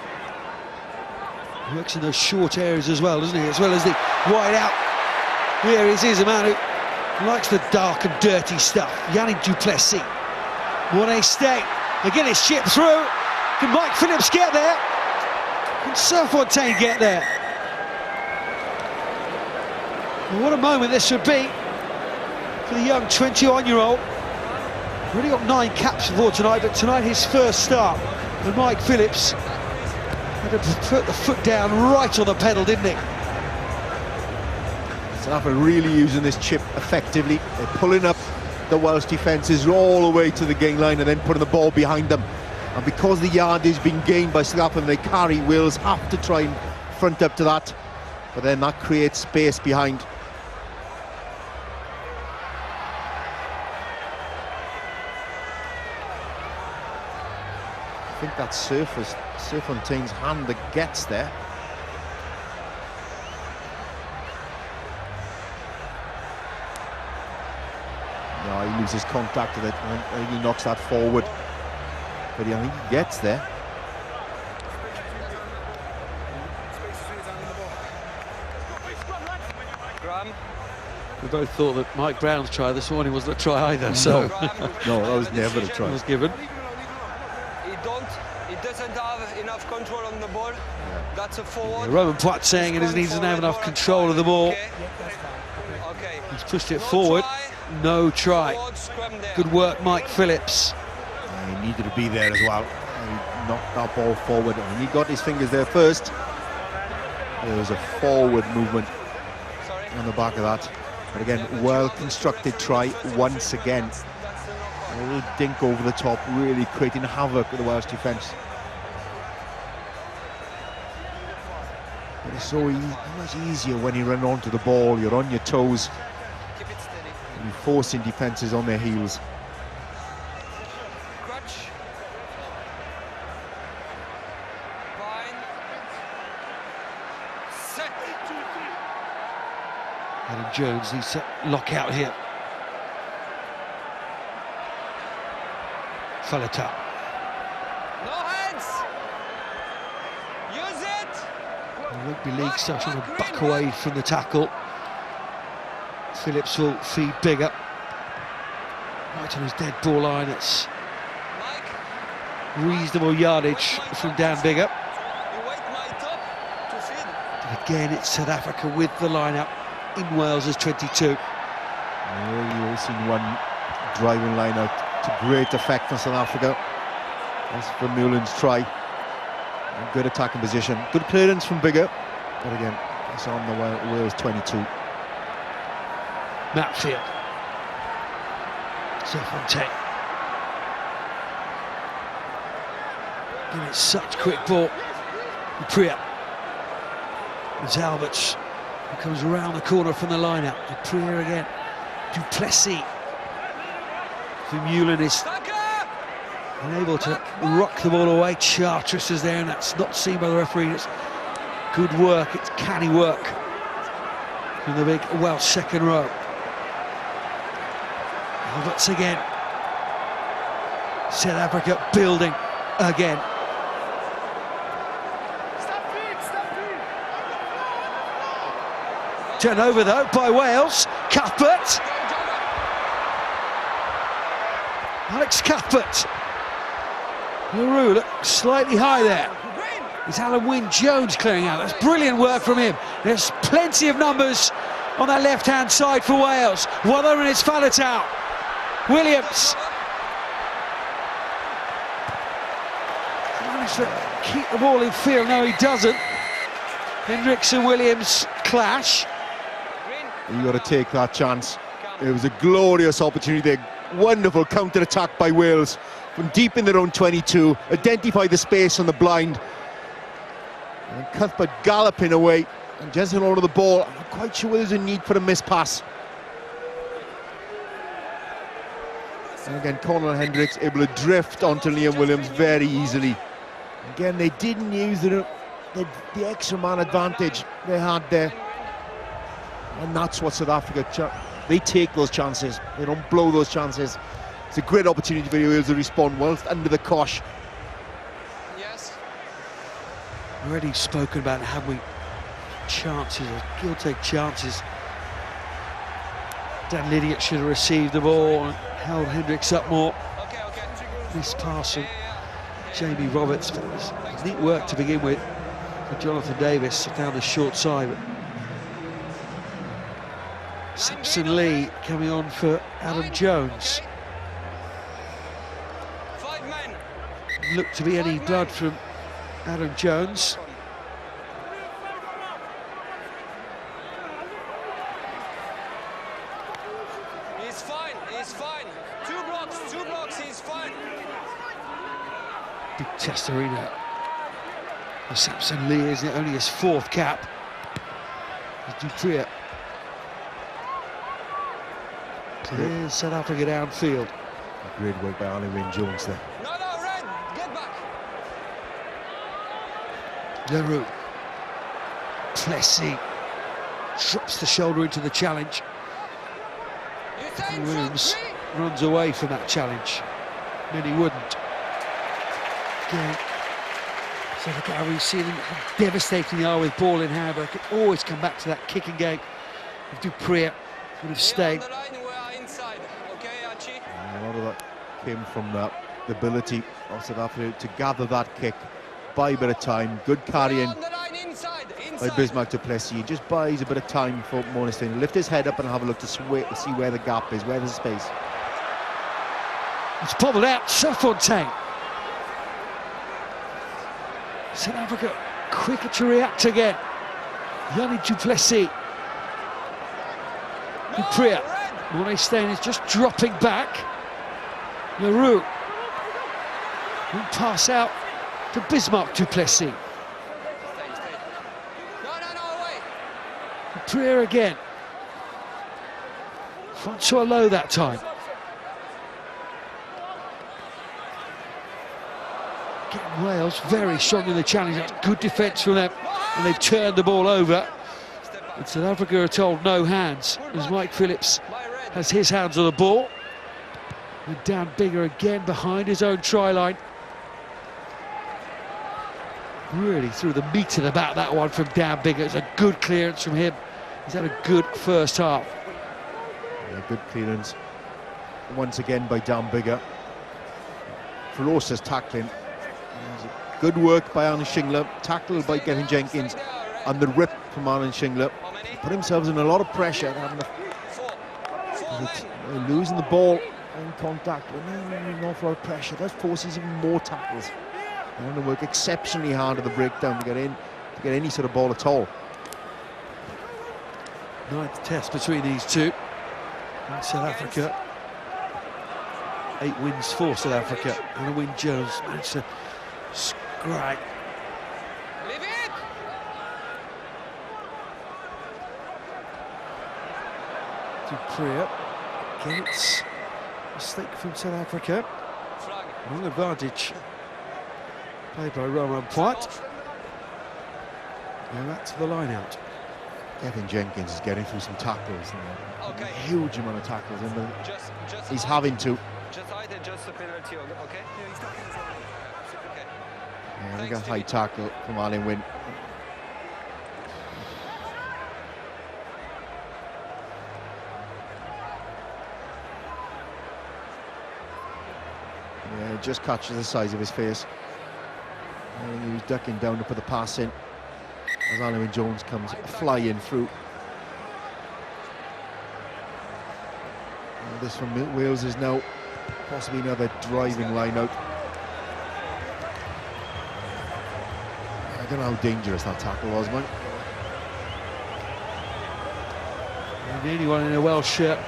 works in those short areas as well, doesn't he? As well as the wide out. Here is a man who likes the dark and dirty stuff. Yannick Duplessis. Mornay Steyn. Again, it's chipped through. Can Mike Phillips get there? Can Serfontaine get there? And what a moment this would be for the young 21-year-old. Already got 9 caps before tonight, but tonight his first start. And Mike Phillips had to put the foot down right on the pedal, didn't he? South Africa really using this chip effectively. They're pulling up the Welsh defences all the way to the gain line and then putting the ball behind them. And because the yard is being gained by South Africa and they carry, Wales have to try and front up to that. But then that creates space behind. I think that's Serfontaine's hand that gets there. No, he loses contact with it. I think he knocks that forward. But I think he gets there. We both thought that Mike Brown's try this morning wasn't a try either, so... No, that was never a try. It was given. He doesn't have enough control on the ball. Yeah. That's a forward. Roman Platt saying it he doesn't have enough control of the ball. Okay. He's pushed it forward. No try. Good work, Mike Phillips. He needed to be there as well. He knocked that ball forward and he got his fingers there first. There was a forward movement on the back of that. But again, well constructed try once again. A little dink over the top, really creating havoc with the Welsh defence. But it's so much easier when you run onto the ball, you're on your toes. Keep it steady. And you're forcing defences on their heels. Crutch. Fine. Set. Adam Jones needs to lock out here. Forde. No hands. Use it. The Rugby League starting to back away from the tackle. Phillips will feed Bigger. Right on his dead ball line, it's Mike. reasonable yardage from Dan Bigger. You wait my top to feed. And again, it's South Africa with the lineup in Wales' 22. You've seen one driving line out to great effect on South Africa. That's Vermeulen's try. A good attacking position. Good clearance from Bigger. But again, it's on the Wales 22. Matfield. Fontaine. And it's such quick ball. Priya. It's Alberts who comes around the corner from the lineup. Priya again. Duplessis. Vermeulen is unable to rock the ball away. Charteris is there, and that's not seen by the referee. It's good work, it's canny work from the big Welsh second row. Alberts again. South Africa building again. Turn over though by Wales. Cuthbert. Alex Cuthbert. LaRue looked slightly high there. It's Alan Wynne-Jones clearing out. That's brilliant work from him. There's plenty of numbers on that left-hand side for Wales. One of them is Forde. Williams. Managed to keep the ball in field. No, he doesn't. Hendricks and Williams clash. You got to take that chance. It was a glorious opportunity there. Wonderful counter-attack by Wales from deep in their own 22. Identify the space on the blind. And Cuthbert galloping away and just hold on the ball. I'm not quite sure whether there's a need for a miss pass. And again, Conor Hendricks able to drift onto Liam Williams very easily. Again, they didn't use the extra man advantage they had there. And that's what South Africa, they take those chances. They don't blow those chances. It's a great opportunity for Wales to respond whilst under the cosh. Yes. Already spoken about how we chances, he'll take chances. Dan Lydiate should have received the ball and held Hendricks up more. Okay. This pass from Jamie Roberts, but it was neat work to begin with for Jonathan Davis down the short side. But Simpson Lee coming on for Adam Jones. 5 men. Looked to be any blood from Adam Jones. He's fine. 2 blocks, he's fine. Big test arena. For Simpson Lee, isn't it? Only his 4th cap. Dupree. Clears South Africa downfield. Great work by Alan Wynne-Jones there. No, Red, get back. LaRue. Plessy drops the shoulder into the challenge. You say in front, Williams 3. runs away from that challenge. Many wouldn't. Again, South Africa, we've seen them how devastating they are with ball in hand, but I can always come back to that kicking game of Dupree. Would have stayed. On the line, we are inside. Okay, Archie? And a lot of that came from the ability of South Africa to gather that kick, buy a bit of time, good carrying On the line, inside. by Bismarck du Plessis. He just buys a bit of time for Monistain to lift his head up and have a look to see where the gap is, where there's space. It's bobbled out, Fontaine. South Africa quicker to react again. Yannick du Plessis. Dupree. Monistain is just dropping back. LaRue. Will pass out to Bismarck Duplessis. Stay. No, away. Prier again. Francois Lowe that time. Getting Wales very strong in the challenge. That's good defence from them. And they've turned the ball over. And South Africa are told no hands, as Mike Phillips has his hands on the ball. And Dan Bigger again behind his own try line. Really threw the meat of the bat, that one from Dan Bigger. It's a good clearance from him. He's had a good first half. Yeah, good clearance once again by Dan Bigger. Ferocious tackling. Good work by Alan Shingler, tackled by Kevin Jenkins, and the rip from Alan Shingler. Put themselves in a lot of pressure, having losing the ball in contact, but an awful lot of pressure. That forces even more tackles. They want to work exceptionally hard at the breakdown to get any sort of ball at all. Ninth test between these two. And South Africa. 8 wins for South Africa. And Wyn Jones managed to scrag. Leave it. Dupree against mistake from South Africa. Long advantage played by Romain Poit. Now that's the line out. Kevin Jenkins is getting through some tackles. Okay. A huge amount of tackles, and Just he's having to. Just either just a penalty, okay? Yeah, he's talking as well. Okay. Yeah, we got a high tackle from Alan Wyn. Yeah, it just catches the size of his face. And he was ducking down to put the pass in as Alan Wyn Jones comes flying through. And this from Wales is now possibly another driving line out. I don't know how dangerous that tackle was, Mike. And anyone in a Welsh shirt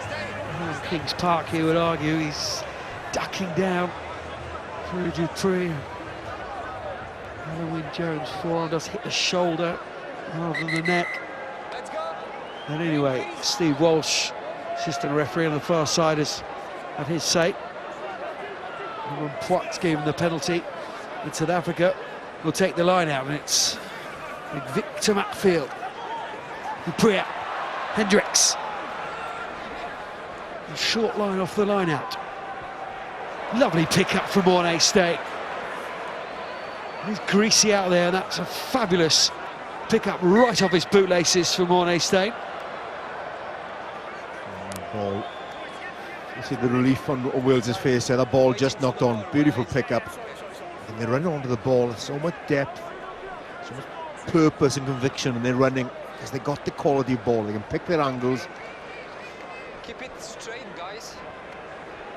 around Kings Park here would argue he's ducking down through Dupree. Wyn Jones' forearm does hit the shoulder rather than the neck. Let's go. And anyway, Steve Walsh, assistant referee on the far side, has had his say. And when Poit's given the penalty, and South Africa will take the line out, and it's Victor Matfield. Dupree, Hendricks. A short line off the line out. Lovely pick-up from Mornay State. He's greasy out there, and that's a fabulous pick-up right off his bootlaces from Mornay State. Ball. You see the relief on Wales' face there. That ball just knocked on. Beautiful pick-up. And they're running onto the ball with so much depth, so much purpose and conviction, and they're running because they got the quality of ball. They can pick their angles. Keep it straight, guys.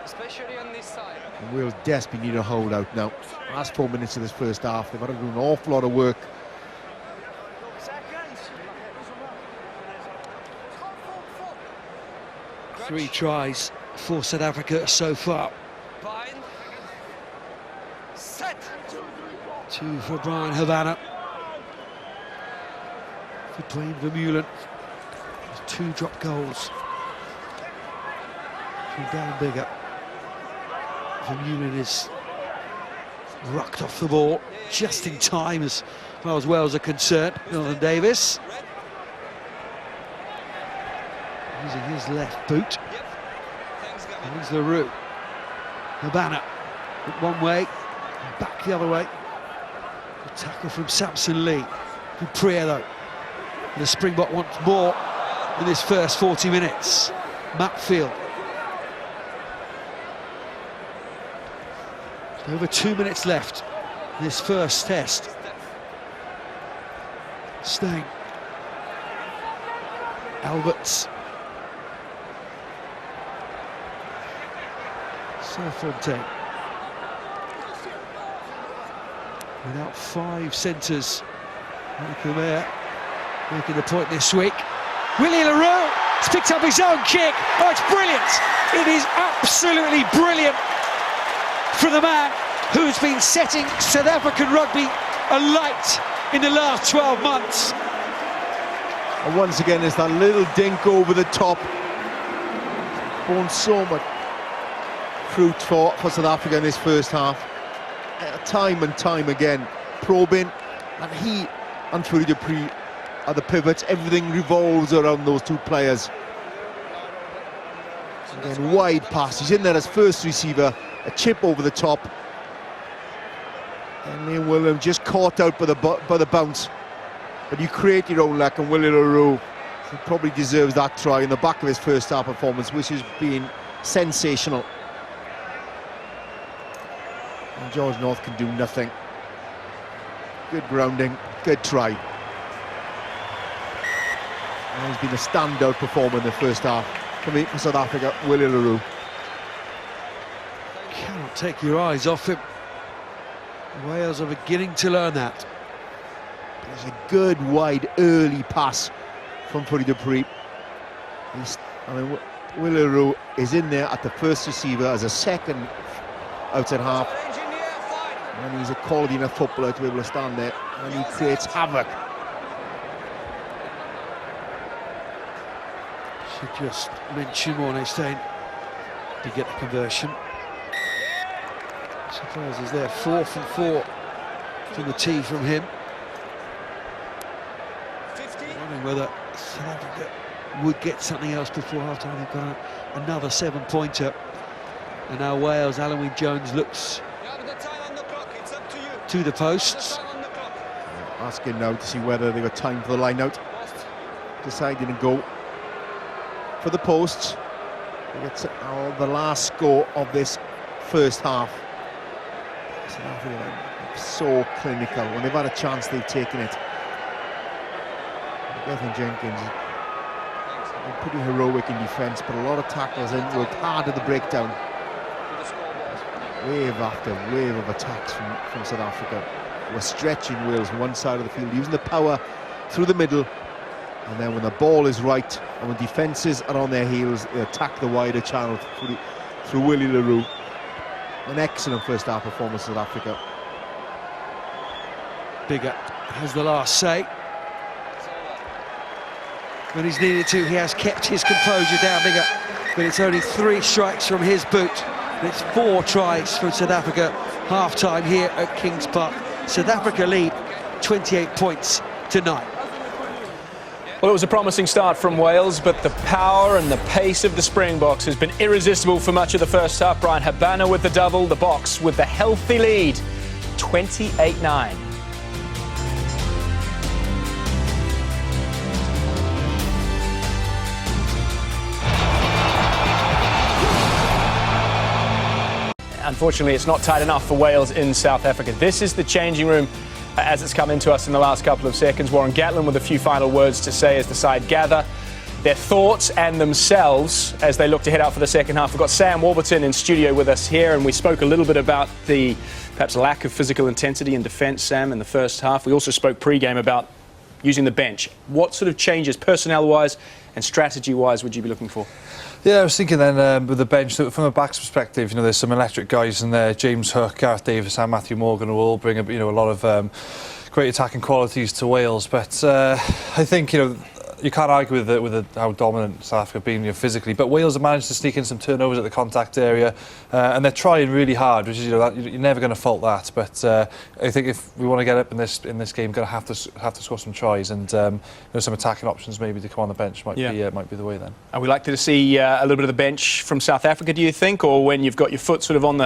Especially on this side. And Wales desperately need a hold out now. Last 4 minutes of this first half, they've got to do an awful lot of work. Three tries for South Africa so far. Bind. Set. 2 for Brian Havana. For Dwayne Vermeulen. 2 drop goals from Dan Bigger. Vermeulen is rucked off the ball just in time as far as Wales are concerned. Jonathan Davis using his left boot. And here's LaRue. Havana one way, back the other way. Good tackle from Samson Lee. Dupree though. And the Springbok wants more in this first 40 minutes. Matfield. Over 2 minutes left in this first test. Steyn. Alberts. Fontaine. Without 5 centres. Michael Mayer making the point this week. Willie LaRue has picked up his own kick. Oh, it's brilliant. It is absolutely brilliant. from the man who's been setting South African rugby alight in the last 12 months. And once again, there's that little dink over the top. Born so much fruit for South Africa in this first half. Time and time again, probing, and he and Forde are the pivots. Everything revolves around those two players. Again, wide pass. He's in there as first receiver. A chip over the top. And Liam William just caught out by the bounce. But you create your own luck, and Willie LaRue, he probably deserves that try in the back of his first half performance, which has been sensational. And George North can do nothing. Good grounding, good try. And he's been a standout performer in the first half for South Africa, Willie LaRue. Cannot take your eyes off him. Wales are beginning to learn that. There's a good wide early pass from Forde. Willie LaRue is in there at the first receiver as a second outside half. And he's a quality enough footballer to be able to stand there, and he creates havoc. Should just mention Morné Steyn to get the conversion. Surprise is there, 4 from 4 from the tee from him. Wondering whether South Africa would get something else before half-time. They've got another 7-pointer. And now Wales, Alan Wynne-Jones looks to the posts. Asking now to see whether they've got time for the line out. Deciding to go for the posts. It's the last score of this first half. South Africa so clinical. When they've had a chance, they've taken it. Gethin Jenkins, pretty heroic in defence, but a lot of tackles in, worked hard at the breakdown. Wave after wave of attacks from South Africa. We're stretching Wales on one side of the field, using the power through the middle, and then when the ball is right and when defences are on their heels, they attack the wider channel through Willie LaRue. An excellent first half performance of South Africa. Bigger has the last say. When he's needed to, he has kept his composure down, Bigger. But it's only 3 strikes from his boot. And it's 4 tries from South Africa. Half-time here at Kings Park. South Africa lead 28 points to 9. Well, it was a promising start from Wales, but the power and the pace of the Springboks has been irresistible for much of the first half. Brian Habana with the double, the Boks with the healthy lead, 28-9. Unfortunately, it's not tight enough for Wales in South Africa. This is the changing room as it's come into us in the last couple of seconds. Warren Gatland with a few final words to say as the side gather their thoughts and themselves as they look to head out for the second half. We've got Sam Warburton in studio with us here, and we spoke a little bit about the perhaps lack of physical intensity in defence, Sam, in the first half. We also spoke pre-game about using the bench. What sort of changes, personnel-wise and strategy-wise, would you be looking for? Yeah, I was thinking then with the bench, from a back's perspective, you know, there's some electric guys in there. James Hook, Gareth Davis and Matthew Morgan will all bring a lot of great attacking qualities to Wales. But I think, you know, you can't argue with how dominant South Africa have been, physically. But Wales have managed to sneak in some turnovers at the contact area, and they're trying really hard, which is, you're never going to fault that. But I think if we want to get up in this game, we're going to have to score some tries, and some attacking options maybe to come on the bench might be the way then. Are we likely to see a little bit of the bench from South Africa, do you think, or when you've got your foot sort of on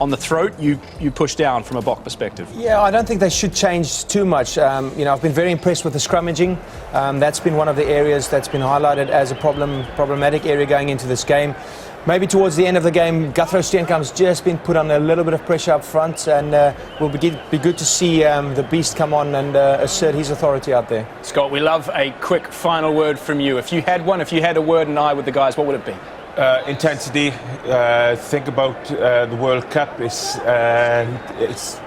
the throat, you push down from a Bok perspective? Yeah, I don't think they should change too much. I've been very impressed with the scrummaging. That's been one of the areas that's been highlighted as a problematic area going into this game. Maybe towards the end of the game, Guthrie Steenkamp's just been put on a little bit of pressure up front, and will be good to see the beast come on and assert his authority out there. Scott, we love a quick final word from you. If you had a word and eye with the guys, what would it be? Intensity. Think about the World Cup. It's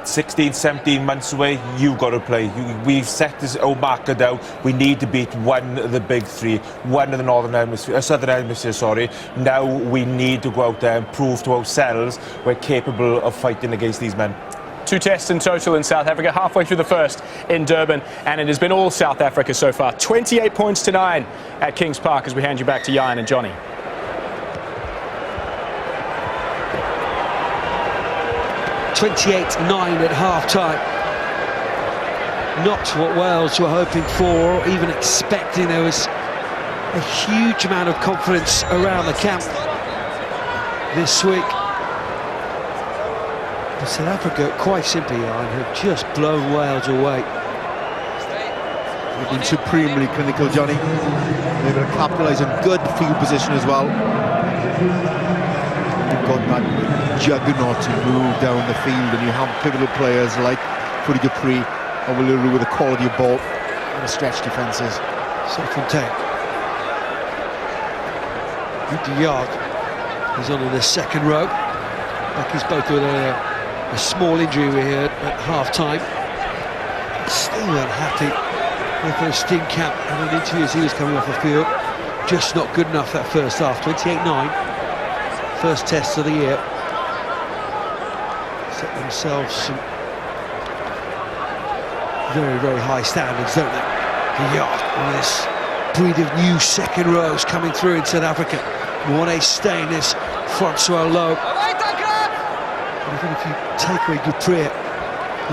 16, 17 months away. You've got to play. We've set this marker down. We need to beat one of the big three, one of the Southern Hemisphere. Sorry. Now we need to go out there and prove to ourselves we're capable of fighting against these men. 2 tests in total in South Africa, halfway through the first in Durban, and it has been all South Africa so far. 28 points to 9 at Kings Park as we hand you back to Jan and Johnny. 28-9 at half-time. Not what Wales were hoping for or even expecting. There was a huge amount of confidence around the camp this week. But South Africa, quite simply, have just blown Wales away. They've been supremely clinical, Johnny. They're going to capitalise on good field position as well. You've got that juggernaut to move down the field, and you have pivotal players like Forde and Williru with the quality of ball and the stretch defences. Fontaine. Yard is on in the second row. Becky's both with a small injury we heard at half-time. Still unhappy with the Sting camp and an interview as he was coming off the field. Just not good enough that first half. 28-9. First test of the year. Set themselves some very, very high standards, don't they? The Yard with this breed of new second rows coming through in South Africa. Mornay staying this Francois Lowe. I think if you take away Dupré,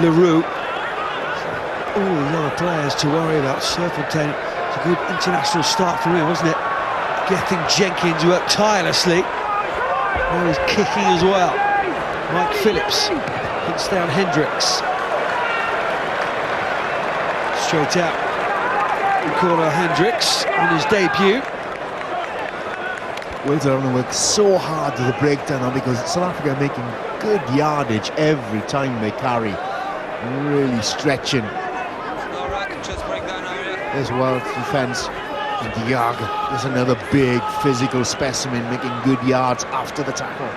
Leroux, all the other players to worry about. Serfontaine, it's a good international start for him, wasn't it? Getting Jenkins worked tirelessly. Now he's kicking as well. Mike Phillips hits down Hendricks. Straight out. Corner Hendricks on his debut. Wales are having to work so hard to the breakdown now because South Africa are making good yardage every time they carry. Really stretching. There's Wales defence. And Diago is another big physical specimen making good yards after the tackle.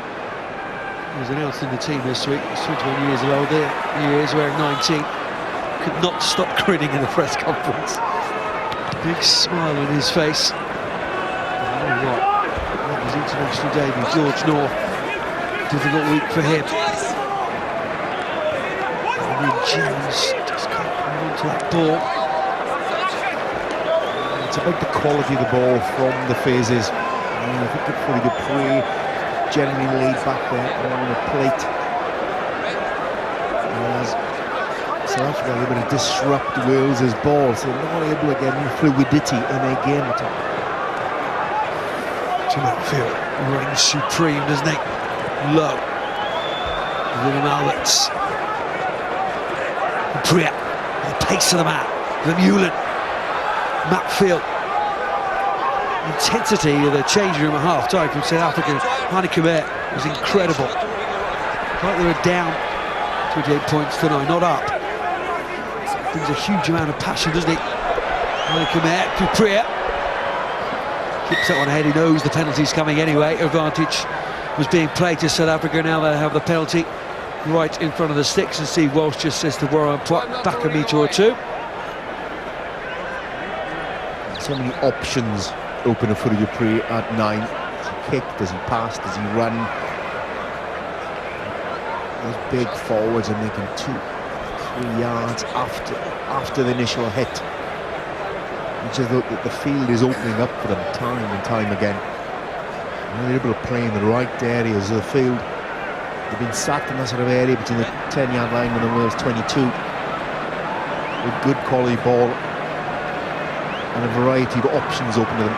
He was announced in the team this week. He's 21 years old there. He is wearing 19. Could not stop grinning in the press conference. Big smile on his face. His international debut, George North. Difficult week for him. And then Jones just can't hold on to that ball. It's about the quality of the ball from the phases. I think it's pretty good play. Generally laid back there on the plate. Whereas South Africa are able to disrupt Wales's ball, so they're not able to get any fluidity in their game attack. Tim Outfield reigns supreme, doesn't he? Low. William Alberts. Priya, the pace of the man. Vermeulen. Matfield. Intensity of the change room at half-time from South African. Heineken was incredible. Like they were down 28 points to 9, not up. Brings a huge amount of passion, doesn't he? Heineken to Priya. Keeps that one ahead, he knows the penalty's coming anyway. Advantage was being played to South Africa, now they have the penalty right in front of the sticks, and Steve Walsh just says to Warren back a metre or two. So many options open for Dupré at 9. Does he kick? Does he pass? Does he run? Those big forwards are making 2-3 yards after the initial hit. Which is the field is opening up for them time and time again. And they're able to play in the right areas of the field. They've been sat in that sort of area between the 10-yard line and the Wales 22. With good quality ball. And a variety of options open to them.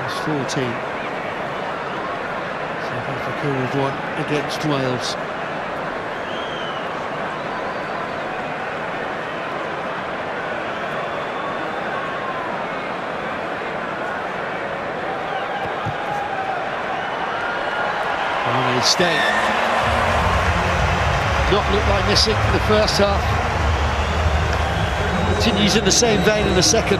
It's 14. South Africa have won against Wales. With Stein. Not looked like missing in the first half. Continues in the same vein in the second.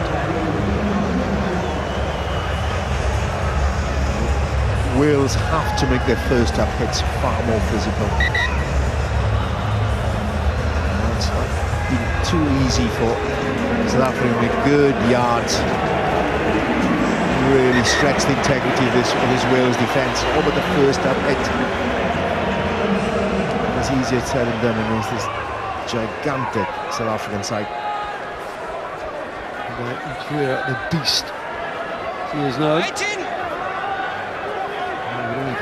Wales have to make their first half hits far more physical. It's been too easy for South Africa to make good yards. Really stretch the integrity of this Wales defence. All but the first half hit. It's easier said than done against this gigantic South African side. The beast. He is known.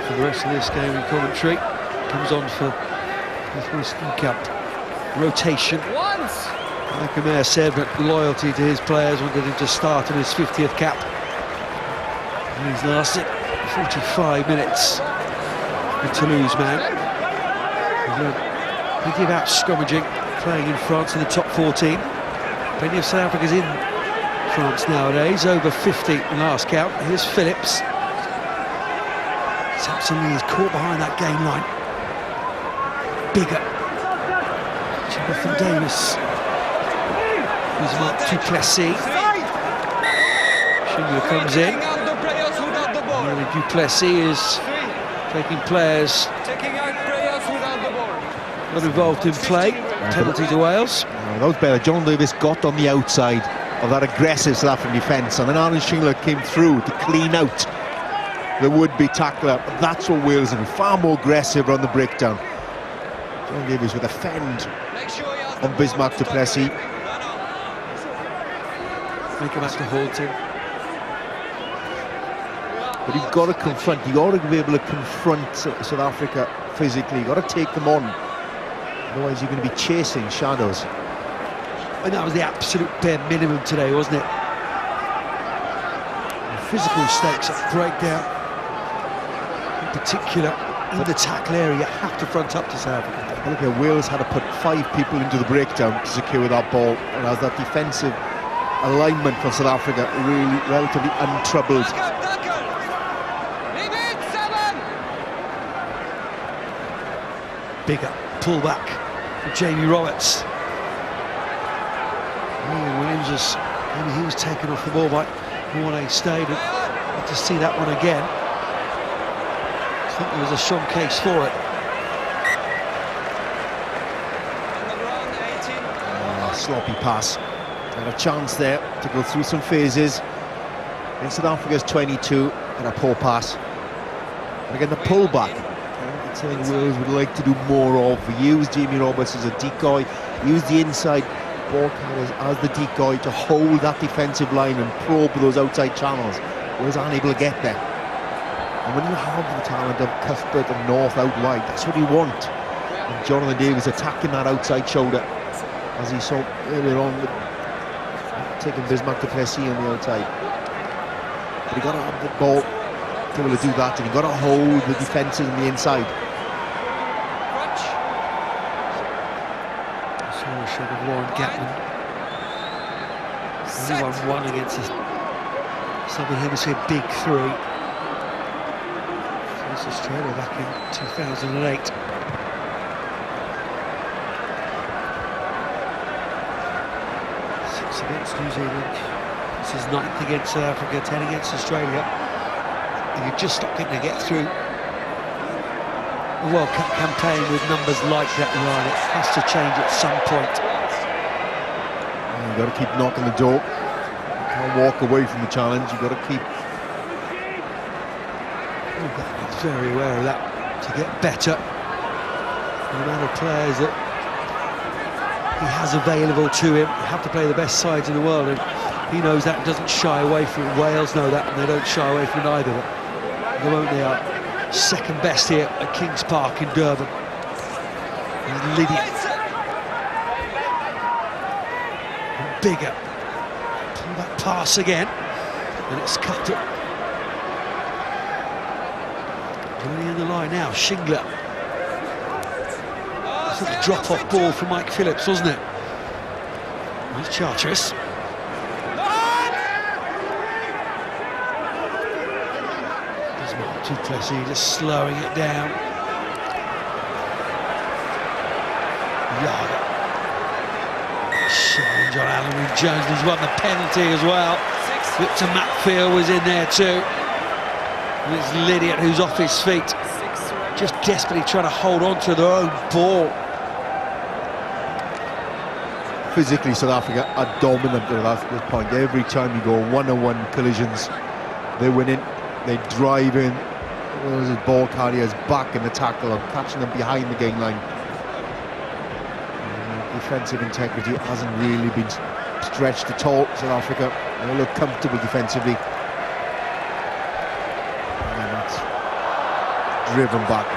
For the rest of this game in commentary, comes on for the Western Cup rotation. Like the Mayor said, but loyalty to his players wanted him to start in his 50th cap. And he's lasted 45 minutes. The Toulouse man. He's learned plenty about scrummaging, playing in France in the top 14. Plenty of South Africans in France nowadays, over 50 in last count. Here's Phillips. Samson is caught behind that game line. Bigger. Jonathan Davis. Who's marked du Plessis. Shingler comes in. Really, du Plessis is taking players not involved in play. Penalty to Wales. That was better. John Davis got on the outside of that aggressive South African defence, and then Aaron Shingler came through to clean out the would-be tackler. That's what Wales are, far more aggressive on the breakdown. John Davis with a fend on Bismarck du Plessis. Make him have to hold him. But you've got to confront, you've got to be able to confront South Africa physically. You've got to take them on. Otherwise you're going to be chasing shadows. And that was the absolute bare minimum today, wasn't it? The physical stakes of breakdown. In particular, in the tackle area, you have to front up to South Africa. Look here, Wales had to put 5 people into the breakdown to secure that ball, and as that defensive alignment for South Africa really relatively untroubled. Bigger pull back for Jamie Roberts. Williams was, maybe he was taken off the ball by Mornay Stayed. Had to see that one again. I think there was a strong case for it. Sloppy pass. Had a chance there to go through some phases. In South Africa's 22, and a poor pass. And again, the pullback. It's something Wales would like to do more of. We use Jamie Roberts as a decoy, use the inside ball carriers as the decoy to hold that defensive line and probe those outside channels. Wales aren't able to get there. And when you have the talent of Cuthbert and North out wide, that's what you want. And Jonathan Davis attacking that outside shoulder, as he saw earlier on, with taking Bismarck du Plessis on the outside. But you've got to have the ball to be able to do that, and you've got to hold the defences on the inside. I saw a shot of Warren Gatland. 1-1 against the Southern Hemisphere Big Three. Against Australia back in 2008. Against New Zealand. This is 9th against South Africa, 10 against Australia. And you're just not going to get through a World Cup campaign with numbers like that, Ryan. It has to change at some point. You've got to keep knocking the door. You can't walk away from the challenge. You've got to keep... He's very aware of that, to get better. The amount of players that he has available to him. You have to play the best sides in the world, and he knows that and doesn't shy away from it. Wales know that, and they don't shy away from it either. But at the moment they are second best here at Kings Park in Durban. And Lydia. And Bigger. Pull that pass again, and it's cut it. Going in the line now, Shingler. A drop-off ball from Mike Phillips, wasn't it? There's Charteris. Bismarck du Plessis just slowing it down. Alan Jones, he's won the penalty as well. Victor Matfield was in there too. And it's Lydiate who's off his feet, just desperately trying to hold on to their own ball. Physically, South Africa are dominant at this point. Every time you go one-on-one collisions, they're winning, they drive in. Those ball carriers back in the tackle or catching them behind the game line. Defensive integrity hasn't really been stretched at all. South Africa, they look comfortable defensively. And that's driven back.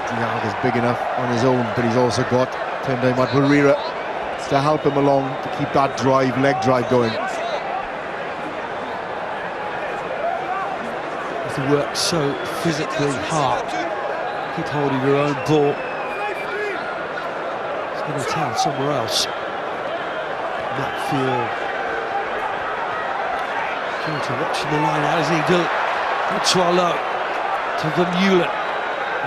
Diag is big enough on his own, but he's also got Tendai Matwarira to help him along to keep that leg drive going. To work so physically hard, keep holding your own ball. It's going to tell somewhere else. Matfield. Watching the line out as he do. Swallow to Van Meulen.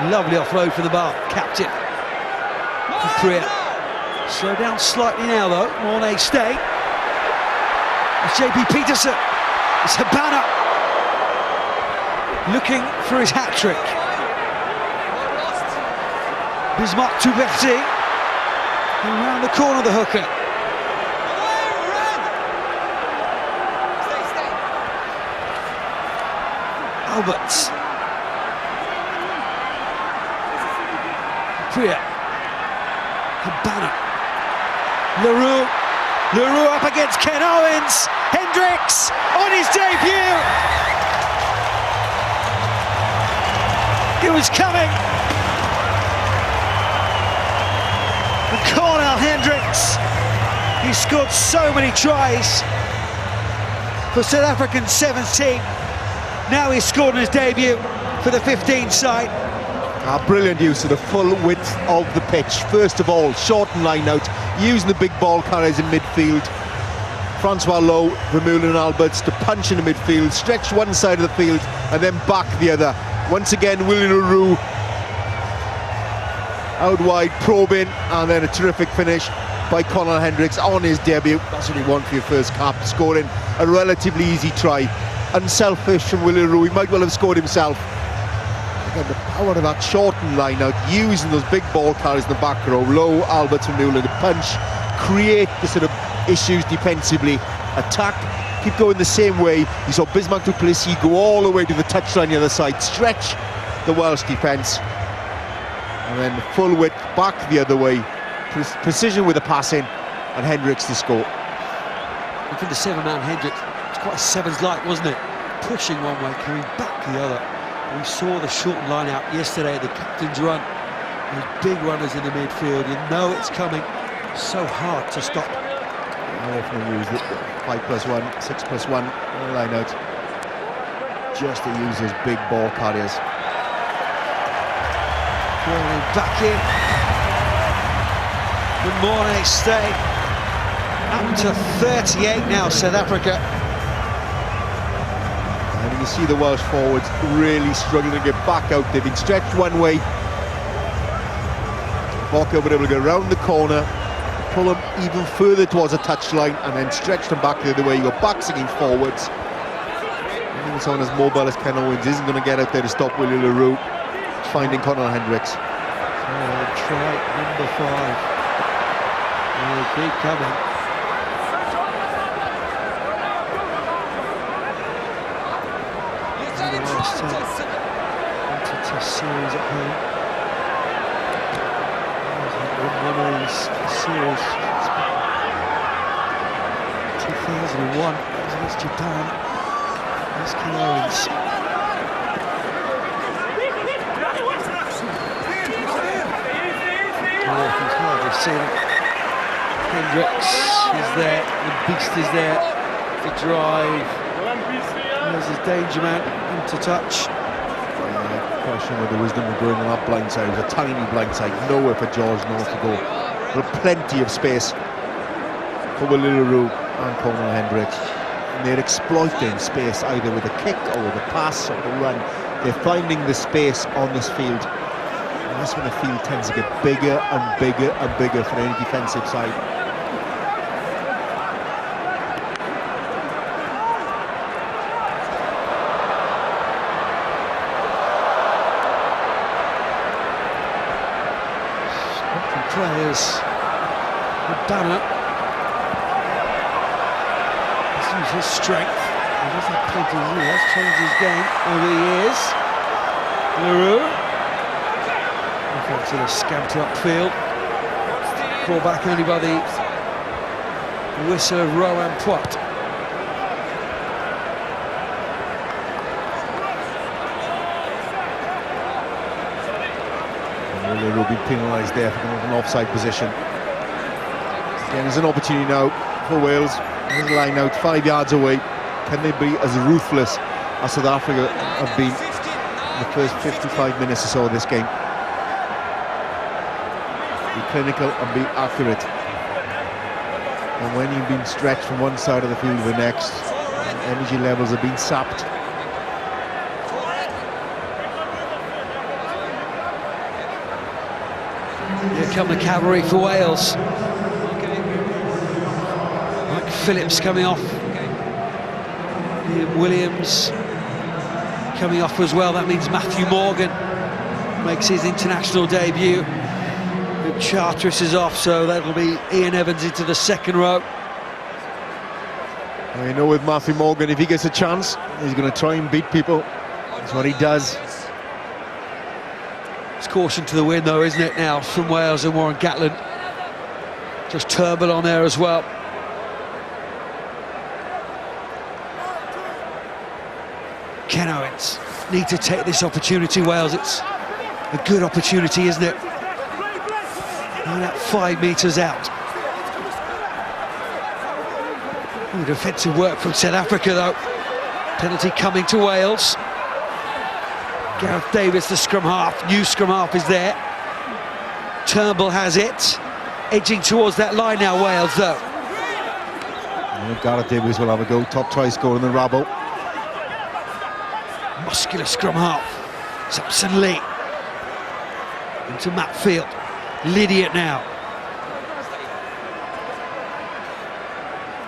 Lovely offload for the bar. Captain. Priya. Slow down slightly now though. Mornay stay. It's JP Peterson. It's Habana looking for his hat-trick. Bismarck Touberti. And round the corner the hooker. Alberts. Priya. Habana. Leroux up against Ken Owens. Hendricks on his debut. It was coming. And Cornell Hendricks, he scored so many tries for South African 17. Now he's scored in his debut for the 15 side. Brilliant use of the full width of the pitch. First of all, shorten line out, using the big ball carriers in midfield. Francois Lowe, Vermeulen and Alberts to punch in the midfield, stretch one side of the field and then back the other. Once again, William Leroux out wide, probing, and then a terrific finish by Conor Hendricks on his debut. That's what you want for your first cap, scoring a relatively easy try. Unselfish from William Leroux, he might well have scored himself. Again, the power of that shortened line out, using those big ball carriers in the back row, Lowe, Alberts and Meulen to punch, create the sort of issues defensively, attack, keep going the same way. You saw Bismarck du Plessis go all the way to the touchline the other side, stretch the Welsh defence, and then full width back the other way, precision with the passing, and Hendricks to score. I think the seven-man Hendricks, it's quite a sevens-like, wasn't it? Pushing one way, coming back the other. We saw the short line out yesterday, the captain's run. Those big runners in the midfield, you know it's coming. So hard to stop. I often use the 5+1, 6+1 line out, just to use those big ball carriers. Mornay back in. Good Mornay stay. Up to 38 now, South Africa. And you see the Welsh forwards really struggling to get back out. They've been stretched one way. Walker were able to go around the corner, pull them even further towards the touchline, and then stretch them back the other way. You go back singing forwards. Even someone as mobile as Ken Owens isn't going to get out there to stop Willie Leroux finding Conor Hendricks. Try number 5. Will keep coming. Test series at home. One of these series. 2001 against Japan. There's Ken Owens. Oh, he's hardly seen it. Hendricks is there. The beast is there to drive. There's his danger man into touch. Question with the wisdom of going on that blind side. It was a tiny blind side, nowhere for George North to go. But plenty of space for Willie Leroux and Conor Hendricks. And they're exploiting space either with a kick or with a pass or a run. They're finding the space on this field. And that's when the field tends to get bigger and bigger and bigger for any defensive side. players. The banner. Let's use his strength. He does have plenty of years. Changed his game over the years. LaRue. To the scamped upfield. Called back only by the whistle of Rowan Poit. They will be penalised there for an offside position. Again, there's an opportunity now for Wales. There's a line out 5 yards away. Can they be as ruthless as South Africa have been in the first 55 minutes or so of this game? Be clinical and be accurate. And when you've been stretched from one side of the field to the next, energy levels have been sapped. Here come the cavalry for Wales. Mike Phillips coming off. Ian Williams coming off as well. That means Matthew Morgan makes his international debut. Charteris is off, so that'll be Ian Evans into the second row. Well, you know, with Matthew Morgan, if he gets a chance, he's going to try and beat people. That's what he does. It's caution to the wind, though, isn't it, now, from Wales and Warren Gatland. Just Turnbull on there as well. Ken Owens need to take this opportunity, Wales. It's a good opportunity, isn't it? And at 5 metres out. Good defensive work from South Africa, though. Penalty coming to Wales. Gareth Davis, the scrum half. New scrum half is there. Turnbull has it. Edging towards that line now, Wales, though. Gareth Davis will have a go. Top try scorer in the rabble. Muscular scrum half. Samson Lee. Into Matt Field. Lydiate now.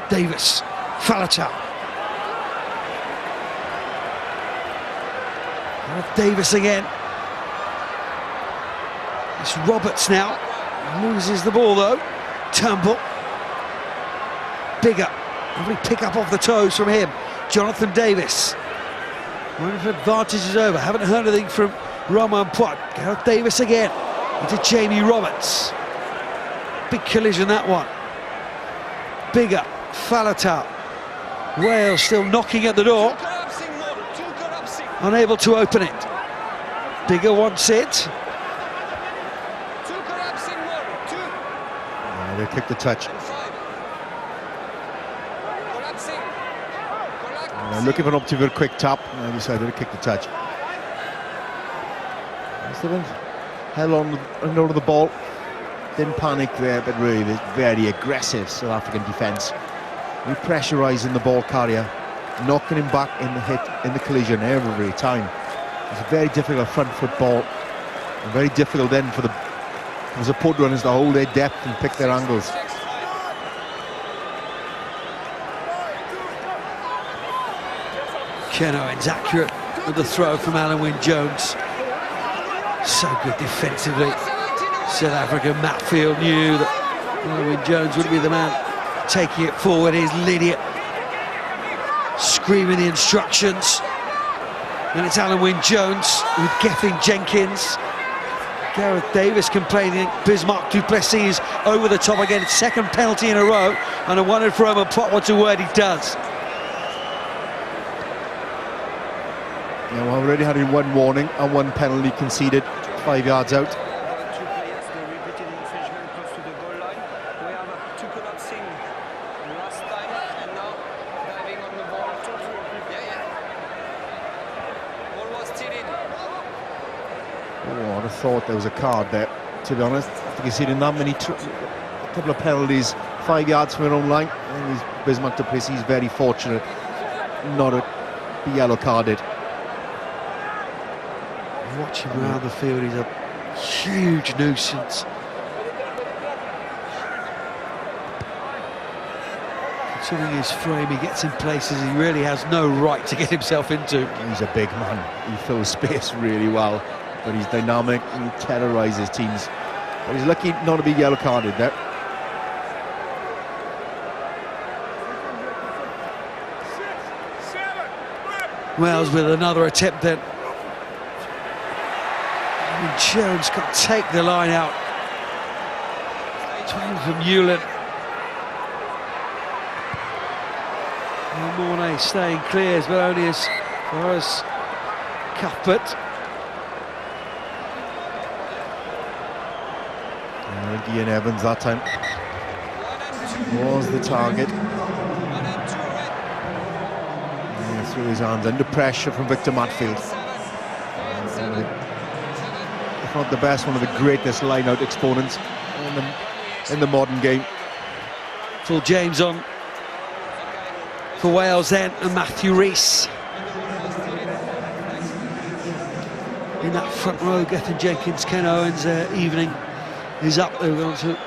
Davis. Faletau. Davis again. It's Roberts now. Loses the ball though. Turnbull. Bigger. Lovely pick up off the toes from him. Jonathan Davis. Wonder if advantage is over. Haven't heard anything from Roman Poit. Gareth Davis again. Into Jamie Roberts. Big collision, that one. Bigger. Faletau. Wales still knocking at the door. Unable to open it. Bigger wants it. They kick the touch. Looking for an opportunity for a quick tap, and they decided to kick the touch. Held on the ball. Didn't panic there, but really very aggressive South African defence. Repressurising the ball carrier, knocking him back in the hit, in the collision every time. It's a very difficult front foot ball, and very difficult then for the support runners to hold their depth and pick their angles. Ken Owens accurate with the throw from Alan Wynne-Jones. So good defensively. South Africa, Matt Field knew that Alan Wynne-Jones would be the man taking it forward. Here's Lydiate screaming the instructions. And it's Alan Wynne-Jones with Gethin Jenkins. Gareth Davis complaining. Bismarck du Plessis over the top again. Second penalty in a row. And I wonder if Roman Poit what's a word he does. Now, we've already had one warning and one penalty conceded 5 yards out. Oh, I'd have thought there was a card there, to be honest. After conceding that many, a couple of penalties, 5 yards from their own line. I think Bismarck du Plessis is very fortunate not to be yellow carded. Watch him around the field, he's a huge nuisance. Considering his frame, he gets in places he really has no right to get himself into. He's a big man, he fills space really well, but he's dynamic and he terrorises teams But he's lucky not to be yellow carded there. Wales with another attempt then. And Jones can take the line out. 12 from Newland. And Mornay staying clear, but only as far as Cuthbert. Ian Evans that time was the target. Yeah, through his hands, under pressure from Victor Matfield. If not the best, one of the greatest line-out exponents in the modern game. Full James on for Wales then, and Matthew Rees. In that front row, Gethin Jenkins, Ken Owens, evening is up. They're going to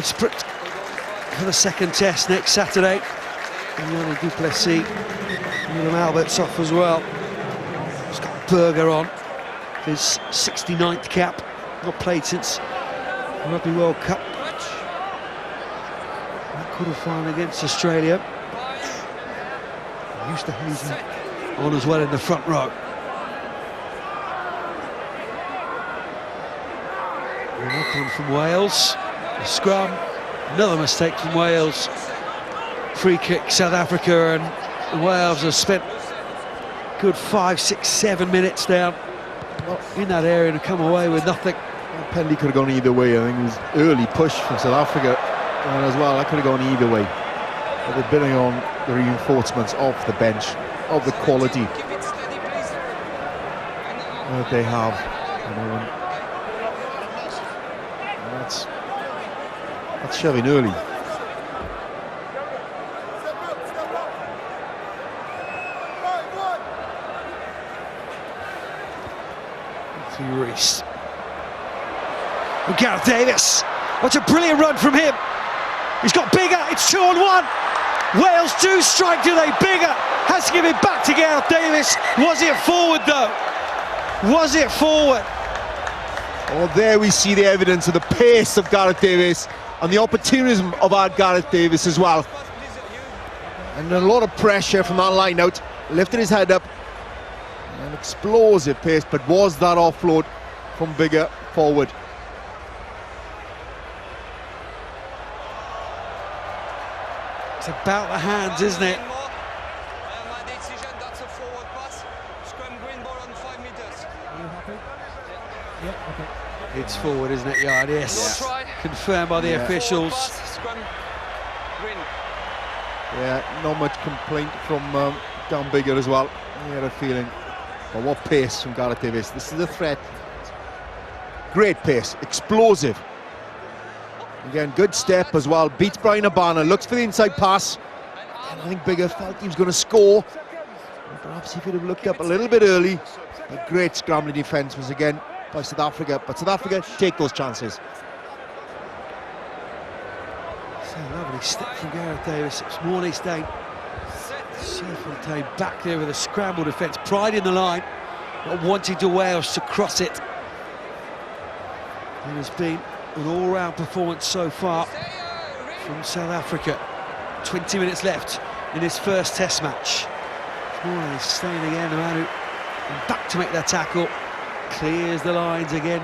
sprint for the second test next Saturday. And Yanni Duplessis, William Albert's off as well. He's got Berger on, his 69th cap, not played since the Rugby World Cup. Quarter-final against Australia. Used to Hazen on as well in the front row. Knock on from Wales. The scrum, another mistake from Wales. Free kick, South Africa, and Wales have spent good 5, 6, 7 minutes down in that area to come away with nothing. The penalty could have gone either way. I think it was early push from South Africa as well. That could have gone either way. But they're bidding on the reinforcements off the bench, of the quality that they have. That's shoving early. Rees. And Gareth Davis. What a brilliant run from him. He's got bigger. It's 2-on-1. Wales do strike, do they? Bigger. Has to give it back to Gareth Davis. Was it forward though? Was it forward? Oh, there we see the evidence of the pace of Gareth Davis and the opportunism of our Gareth Davis as well. And a lot of pressure from that line out. Lifted his head up. An explosive pace, but was that offload from Bigger forward? It's about the hands, isn't it? My decision, that's a forward pass. Scrum green ball on 5 meters. Are you happy? Yeah, okay. It's forward, isn't it, Yard? Yes. No try. Confirmed by the officials. Forward pass, scrum green. Yeah, not much complaint from Dan Bigger as well. He had a feeling. But what pace from Gareth Davis. This is a threat. Great pace, explosive. Again, good step as well. Beats Brian Abana, looks for the inside pass. And I think Bigger felt he was going to score. Perhaps he could have looked up a little bit early. A great scrambling defence was again by South Africa. But South Africa take those chances. So lovely step from Gareth Davis. It's Mornay staying. Fontaine back there with a scramble defence, pride in the line, not wanting to Wales to cross it. It has been an all-round performance so far from South Africa. 20 minutes left in this first test match. Mornay staying again, the man who back to make that tackle, clears the lines again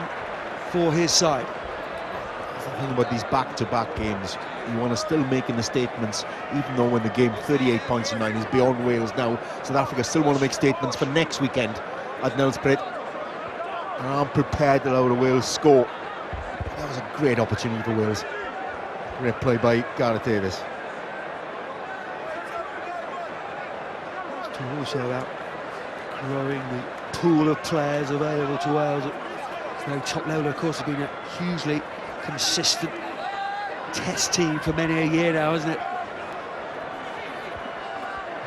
for his side. That's the thing about these back-to-back games. You want to still making the statements, even though when the game 38 points to 9 is beyond Wales now. South Africa still want to make statements for next weekend at Nelspruit. And I'm prepared to allow the Wales score. That was a great opportunity for Wales. Great play by Gareth Davis. It's also about growing the pool of players available to Wales. The top level, of course, has been a hugely consistent test team for many a year now, isn't it?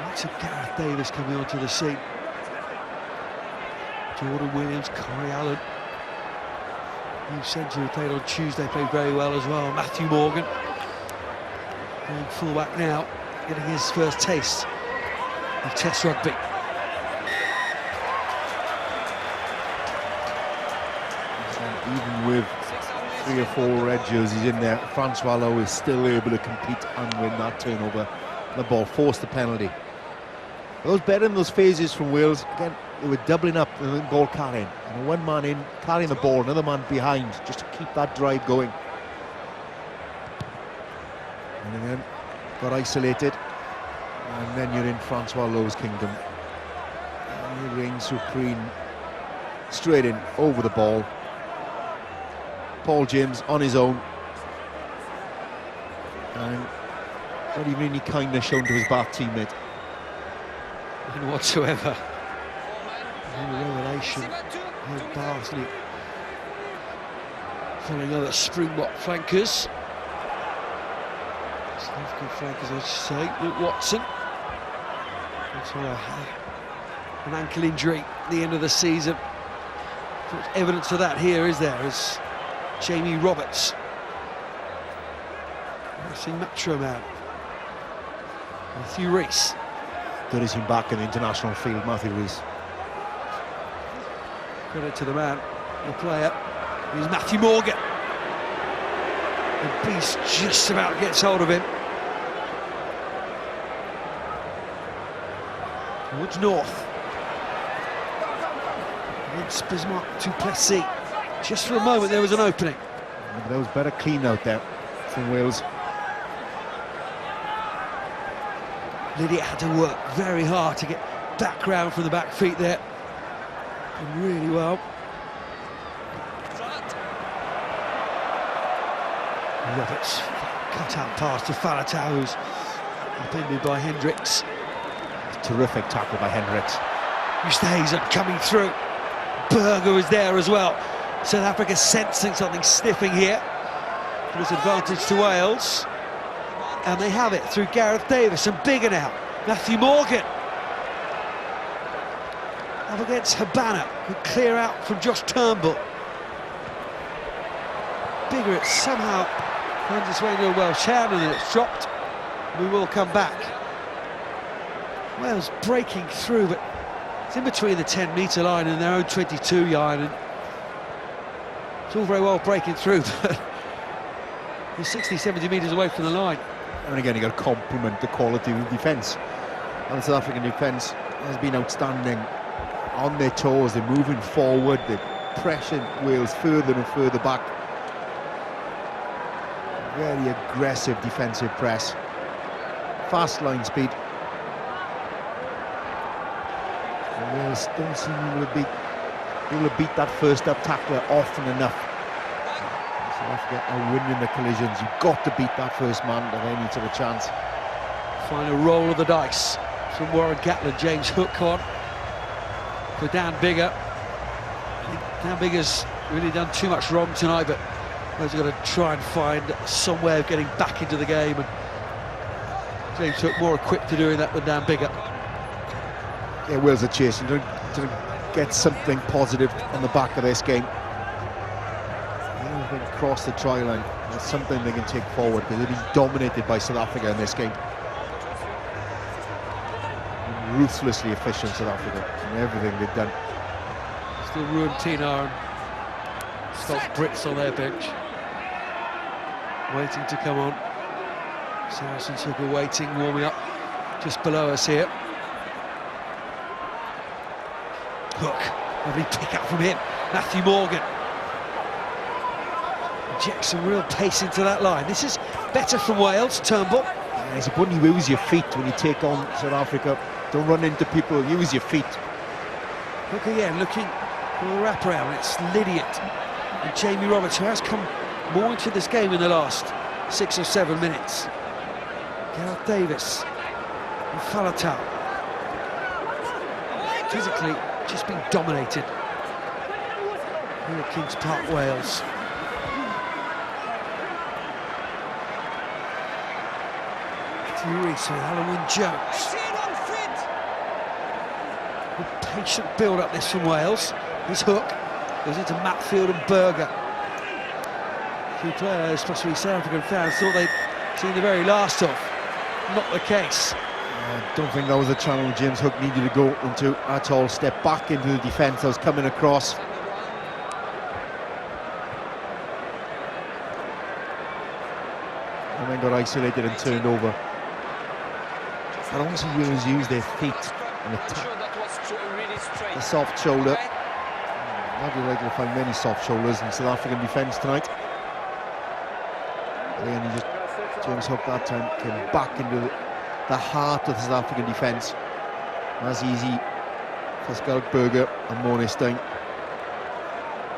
Lots of Gareth Davis coming onto the scene. Jordan Williams, Corey Allen. New centre who played on Tuesday, played very well as well. Matthew Morgan, going full-back now, getting his first taste of Test rugby. even with 3 or 4 red jerseys in there, Francois Lowe is still able to compete and win that turnover. The ball forced the penalty. Those better in those phases from Wales. Again, they were doubling up the ball carrying. And one man in, carrying the ball, another man behind, just to keep that drive going. And again, got isolated. And then you're in Francois Lowe's kingdom. And he reigns supreme. Straight in, over the ball. Paul James on his own. And not even any kindness shown to his Bath teammate. None whatsoever. No revelation. No Barnsley following other Springbok flankers. South African flankers, I should say. Luke Watson. An ankle injury at the end of the season. Much evidence of that here, is there? As Jamie Roberts, Racing Metro man, Matthew Rees. Good as him back in the international field, Matthew Rees. Credit to the man, the player. Here's Matthew Morgan. The beast just about gets hold of him. Towards North. Against Bismarck du Plessis. Just for a moment there was an opening. There was better clean out there from Wales. Lydia had to work very hard to get back round from the back feet there. And really well. Roberts cut out pass to Falatau, who's upended by Hendricks. Terrific tackle by Hendricks. Eusthazen coming through. Berger was there as well. South Africa sensing something sniffing here. Gives advantage to Wales. And they have it through Gareth Davis and Bigger now. Matthew Morgan. Up against Habana, who clear out from Josh Turnbull. Bigger, it somehow finds its way into a Welsh hand and it's dropped. We will come back. Wales breaking through, but it's in between the 10-metre line and their own 22-yard. And it's all very well breaking through, but you're 60, 70 metres away from the line. And again, you've got to compliment the quality of the defence. And the South African defence has been outstanding. On their toes, they're moving forward, they're pressuring Wales further and further back. Very aggressive defensive press. Fast line speed. And Wales don't seem able to beat that first up tackler often enough. South Africa are winning the collisions. You've got to beat that first man to have any sort of chance. Final roll of the dice from Warren Gatland. James Hook on for Dan Bigger. I think Dan Bigger's really done too much wrong tonight, but Wales have got to try and find some way of getting back into the game, and James Hook more equipped to doing that than Dan Bigger. Yeah, Wales are chasing to get something positive on the back of this game. They cross the try line. That's something they can take forward, because they've been dominated by South Africa in this game. Ruthlessly efficient, South Africa, in everything they've done. Still Ruan Tina and Scott Brits on their bench, waiting to come on. Saracens are waiting, warming up just below us here. Hook, lovely pick up from him. Matthew Morgan injects some real pace into that line. This is better from Wales. Turnbull. Yeah, it's important you use your feet when you take on South Africa. Don't run into people, use your feet. Look again, looking for the wraparound. It's Lydiot and Jamie Roberts, who has come more into this game in the last 6 or 7 minutes. Gareth Davis and Falatau. Physically, just being dominated here at Kings Park, Wales. Rees with Alan Jones. Good patient build-up this from Wales. His hook goes into Matfield and Berger. Few players, possibly South African fans, thought they'd seen the very last of. Not the case. I don't think that was the channel James Hook needed to go into at all. Step back into the defence that was coming across. then got isolated and turned over. But also Wales use their feet and attack the soft shoulder. Not be likely to find many soft shoulders in South African defence tonight. Again, James Hook that time came back into the heart of the South African defence. As easy for Skalkberger and Mornestein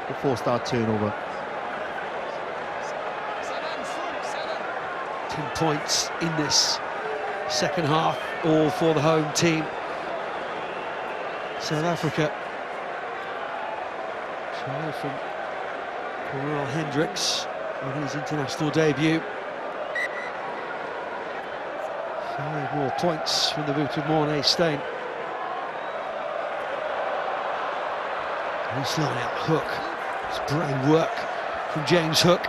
to force that turnover. 10 points in this second half, all for the home team. South Africa. Try from Royal Hendricks on his international debut. 5 more points from the boot of Mornestein. Loose line out, Hook. It's brain work from James Hook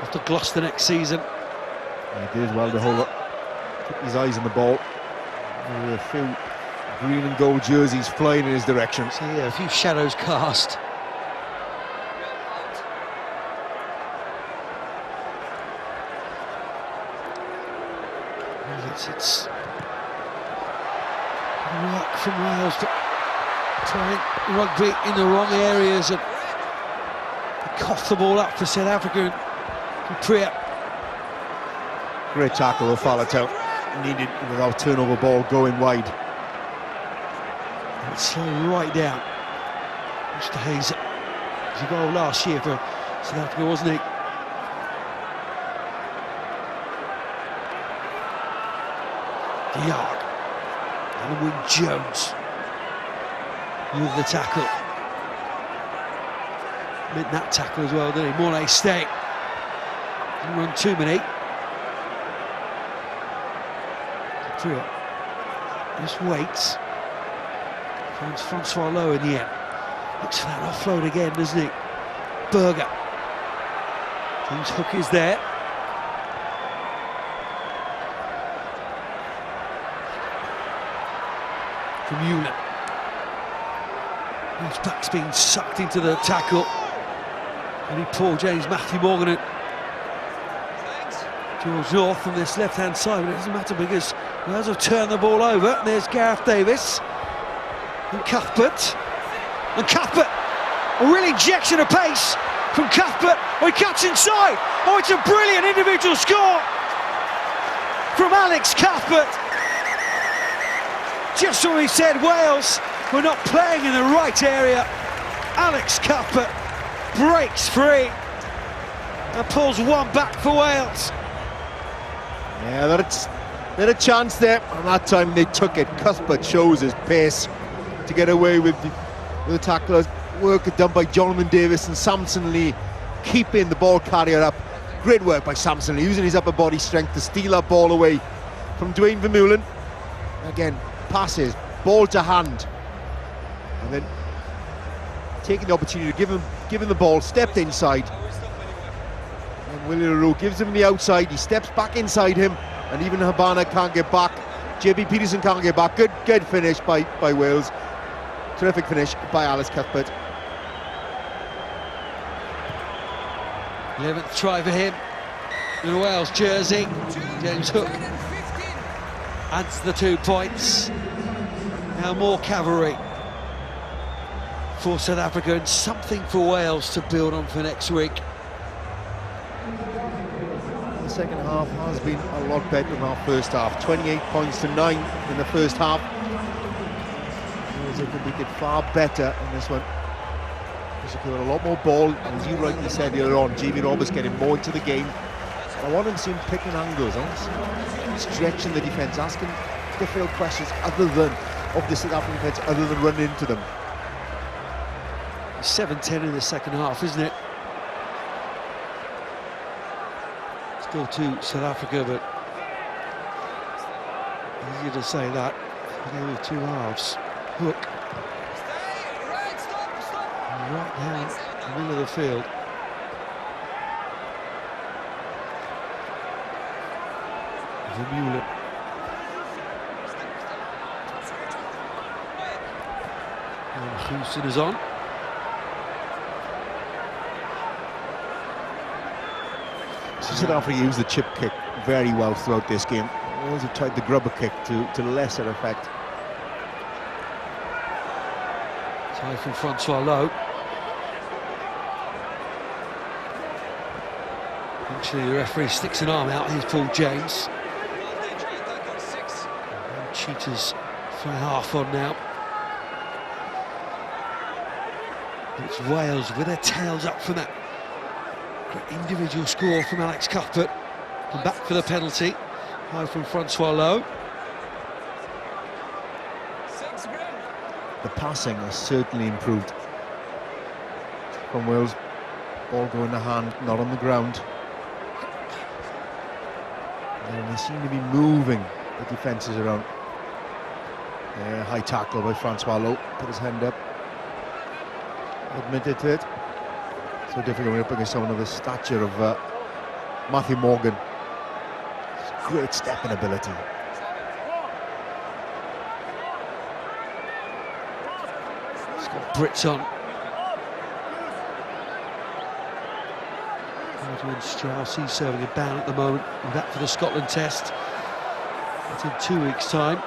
after Gloucester next season. He did well to hold up, keep his eyes on the ball. There were a few green and gold jerseys flying in his direction. So yeah, a few shadows cast. It's work from Wales to try rugby in the wrong areas and cough the ball up for South Africa. And Priya. Great tackle of Faletau. Needed without turnover ball going wide. It's slow right down. Mr. Hayes. It was a goal last year for South Africa, wasn't he? Yard. Alan Jones with the tackle. Meant that tackle as well, didn't he? Mornay stay. Didn't run too many. Priya just waits. Finds Francois Lowe in the end. Looks for that offload again, doesn't he? Berger. James Hook is there. From Hewlett. His back's being sucked into the tackle. And poor James Matthew Morgan and George North on this left-hand side, but it doesn't matter because Wales have turned the ball over. And there's Gareth Davis and Cuthbert. And Cuthbert, a real injection of pace from Cuthbert. Oh, he cuts inside. Oh, it's a brilliant individual score from Alex Cuthbert. Just when we said Wales were not playing in the right area, Alex Cuthbert breaks free and pulls one back for Wales. Yeah, they had a chance there, and that time they took it. Cuthbert shows his pace to get away with the tacklers. Work done by Jonathan Davis and Samson Lee, keeping the ball carrier up. Great work by Samson Lee, using his upper body strength to steal that ball away from Dwayne Vermeulen. Again, passes, ball to hand, and then taking the opportunity to give him the ball, stepped inside. And Willie LaRue gives him the outside, he steps back inside him, and even Habana can't get back. JB Peterson can't get back. Good finish by Wales. Terrific finish by Alex Cuthbert. 11th try for him in Wales jersey. James Hook adds the 2 points. Now more cavalry for South Africa and something for Wales to build on for next week. The second half has been a lot better than our first half. 28 points to 9 in the first half. We did far better in this one. We secured a lot more ball, and as you rightly said earlier on, Jamie Roberts getting more into the game. I want to see him picking angles, stretching the defence, asking difficult questions other than of the South African defence, other than running into them. 7-10 in the second half, isn't it? Still to South Africa, but easier to say that. They were 2 halves. Hook. Right down the middle of the field. Vermeulen. And Houston is on. South Africa used the chip kick very well throughout this game. Wales have tried the grubber kick to lesser effect. Tie from Francois Lowe. Actually, the referee sticks an arm out. Here's Paul James. Cheetahs fly half on now. It's Wales with their tails up from that great individual score from Alex Cuthbert. And back for the penalty. High from Francois Lowe. The passing has certainly improved from Wales. Ball going in the hand, not on the ground. And they seem to be moving the defences around. High tackle by Francois Lowe, put his hand up. Admitted to it. So difficult when you're up against someone of the stature of Matthew Morgan. Great stepping ability. He's got Brits on. Edwin Strauss, he's serving a ban at the moment. And back for the Scotland test. It's in 2 weeks' time.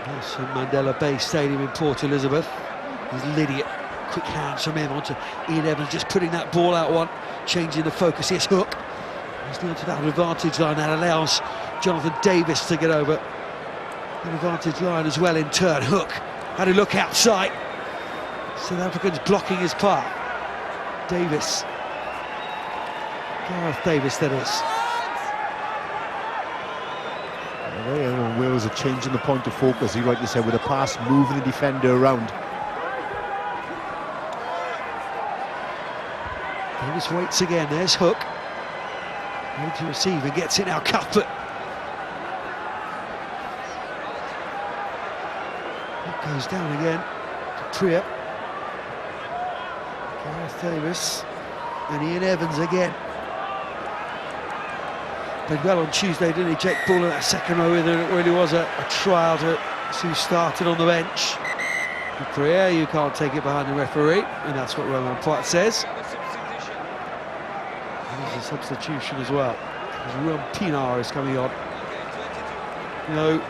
Nelson Mandela Bay Stadium in Port Elizabeth. He's Lydiate, quick hands from him onto Ian Evans, just putting that ball out one, changing the focus. Here's Hook. He's now to that advantage line that allows Jonathan Davis to get over the advantage line as well in turn. Hook had a look outside. South Africans blocking his path. Davis. Gareth Davis, that is. Wales are changing the point of focus, you rightly said, with a pass, moving the defender around. Davis waits again, there's Hook. Ready to receive and gets it now, Cuthbert. Hook goes down again to Trier. Gareth Davis and Ian Evans again. Played well on Tuesday, didn't he? Jake Bull in that second row, whether it really was a trial to see who started on the bench. Trier, you can't take it behind the referee, and that's what Roman Platt says. There's a substitution as well. Ruan Pinar is coming on. You know,